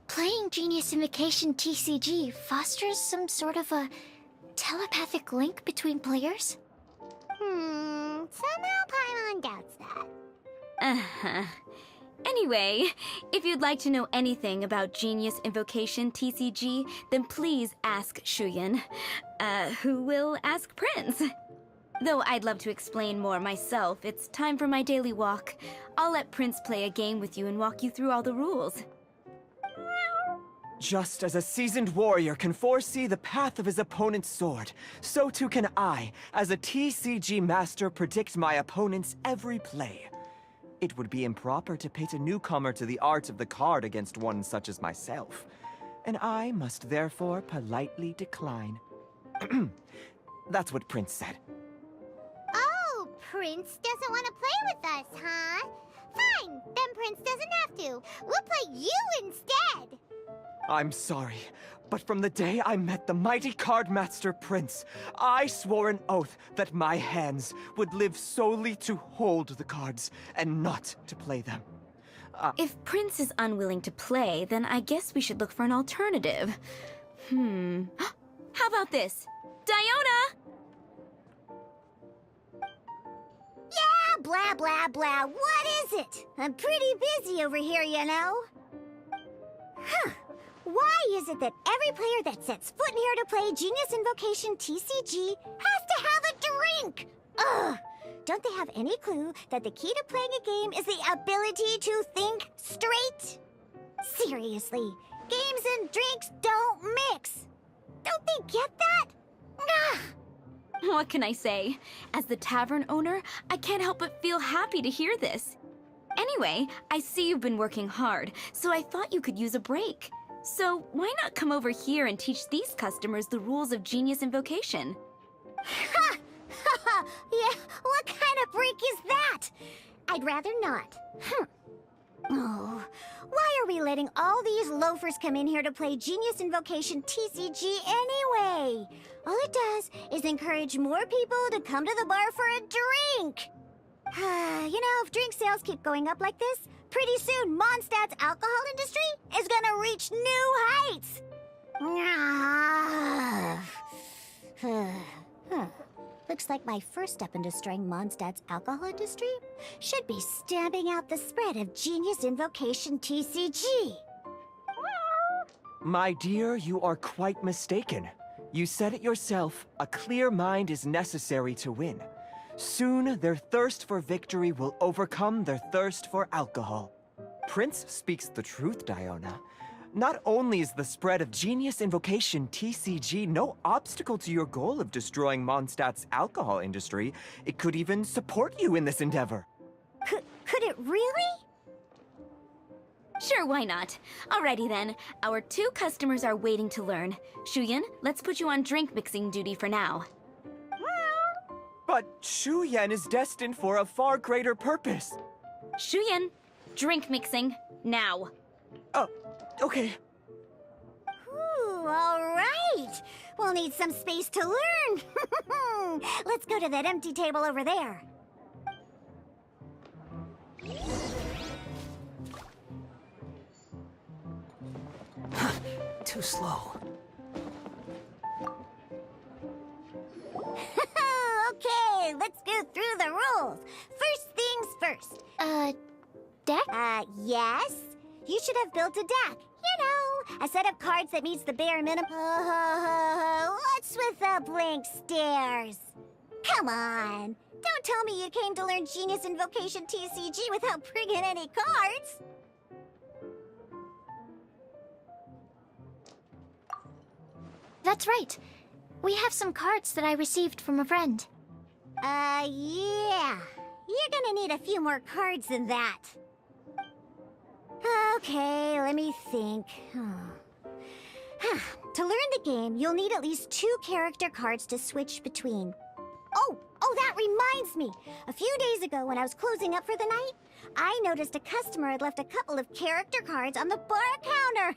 playing Genius Invocation TCG fosters some sort of a telepathic link between players? Somehow Paimon doubts that. Anyway, if you'd like to know anything about Genius Invocation TCG, then please ask Shuyan, who will ask Prince. Though I'd love to explain more myself, it's time for my daily walk. I'll let Prince play a game with you and walk you through all the rules. Just as a seasoned warrior can foresee the path of his opponent's sword, so too can I, as a TCG master, predict my opponent's every play. It would be improper to pit a newcomer to the art of the card against one such as myself, and I must therefore politely decline. That's what Prince said. Oh, Prince doesn't want to play with us, huh? Fine, then Prince doesn't have to. We'll play you instead. I'm sorry, but from the day I met the mighty cardmaster Prince, I swore an oath that my hands would live solely to hold the cards and not to play them. If Prince is unwilling to play, then I guess we should look for an alternative. How about this? Diona! Yeah, blah, blah, blah. What is it? I'm pretty busy over here, you know. Why is it that every player that sets foot in here to play Genius Invocation TCG has to have a drink? Ugh! Don't they have any clue that the key to playing a game is the ability to think straight? Seriously, games and drinks don't mix. Don't they get that? Ugh! What can I say? As the tavern owner, I can't help but feel happy to hear this. Anyway, I see you've been working hard, so I thought you could use a break. So why not come over here and teach these customers the rules of Genius Invocation? Ha! Ha! Yeah, what kind of break is that? I'd rather not. Oh, why are we letting all these loafers come in here to play Genius Invocation TCG anyway? All it does is encourage more people to come to the bar for a drink. You know, if drink sales keep going up like this, Pretty soon, Mondstadt's alcohol industry is gonna reach new heights! Looks like my first step in destroying Mondstadt's alcohol industry should be stamping out the spread of Genius Invocation TCG. My dear, you are quite mistaken. You said it yourself, a clear mind is necessary to win. Soon, their thirst for victory will overcome their thirst for alcohol. Prince speaks the truth, Diona. Not only is the spread of Genius Invocation TCG no obstacle to your goal of destroying Mondstadt's alcohol industry, it could even support you in this endeavor. Could it really? Sure, why not? Alrighty then. Our 2 customers are waiting to learn. Shuyan, let's put you on drink mixing duty for now. But Shuyan is destined for a far greater purpose. Shuyan, drink mixing, now. Oh, okay. Ooh, all right. We'll need some space to learn. Let's go to that empty table over there. Too slow. Okay, let's go through the rules. First things first. Deck? Yes. You should have built a deck. You know, a set of cards that meets the bare minimum. What's with the blank stares? Come on. Don't tell me you came to learn Genius Invocation TCG without bringing any cards. That's right. We have some cards that I received from a friend. Yeah. You're gonna need a few more cards than that. Okay, let me think. To learn the game, you'll need at least 2 character cards to switch between. Oh, that reminds me. A few days ago, when I was closing up for the night, I noticed a customer had left a couple of character cards on the bar counter.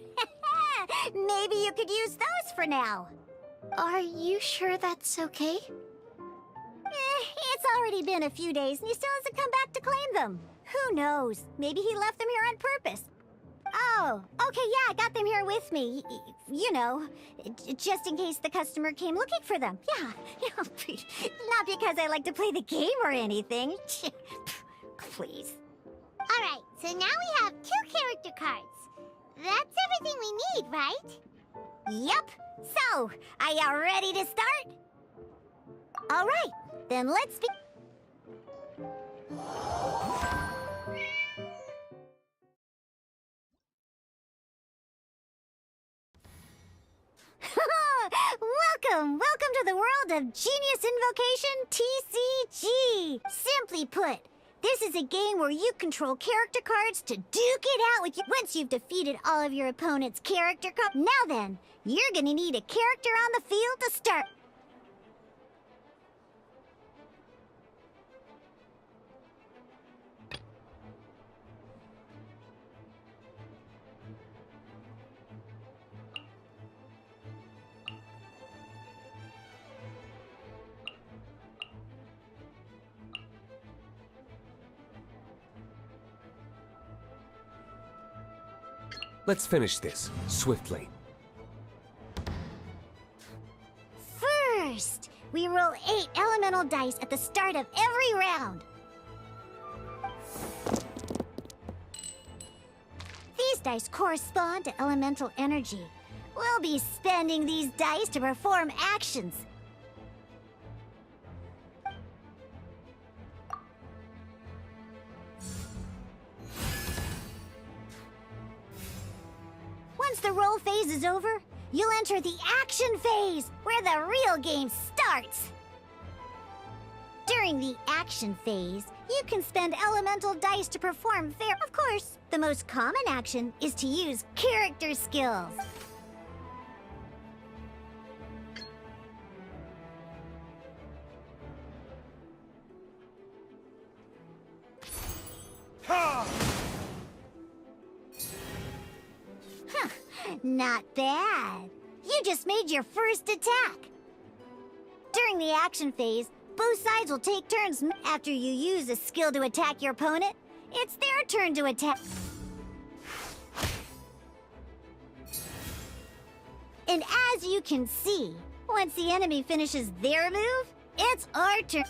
Maybe you could use those for now. Are you sure that's okay? It's already been a few days and he still hasn't come back to claim them. Who knows? Maybe he left them here on purpose. Oh, okay, yeah, I got them here with me. You know, just in case the customer came looking for them. Yeah, not because I like to play the game or anything. Please. All right, so now we have 2 character cards. That's everything we need, right? Yep. So, are you ready to start? All right, then let's be... Welcome to the world of Genius Invocation TCG. Simply put, this is a game where you control character cards to duke it out with you. Once you've defeated all of your opponent's character cards, now then, you're gonna need a character on the field to start. Let's finish this, swiftly. First, we roll 8 elemental dice at the start of every round. These dice correspond to elemental energy. We'll be spending these dice to perform actions. Once the roll phase is over, you'll enter the action phase, where the real game starts. During the action phase, you can spend elemental dice to perform fair. Of course, the most common action is to use character skills. Not bad. You just made your first attack. During the action phase, both sides will take turns after you use a skill to attack your opponent. It's their turn to attack. And as you can see, once the enemy finishes their move, it's our turn.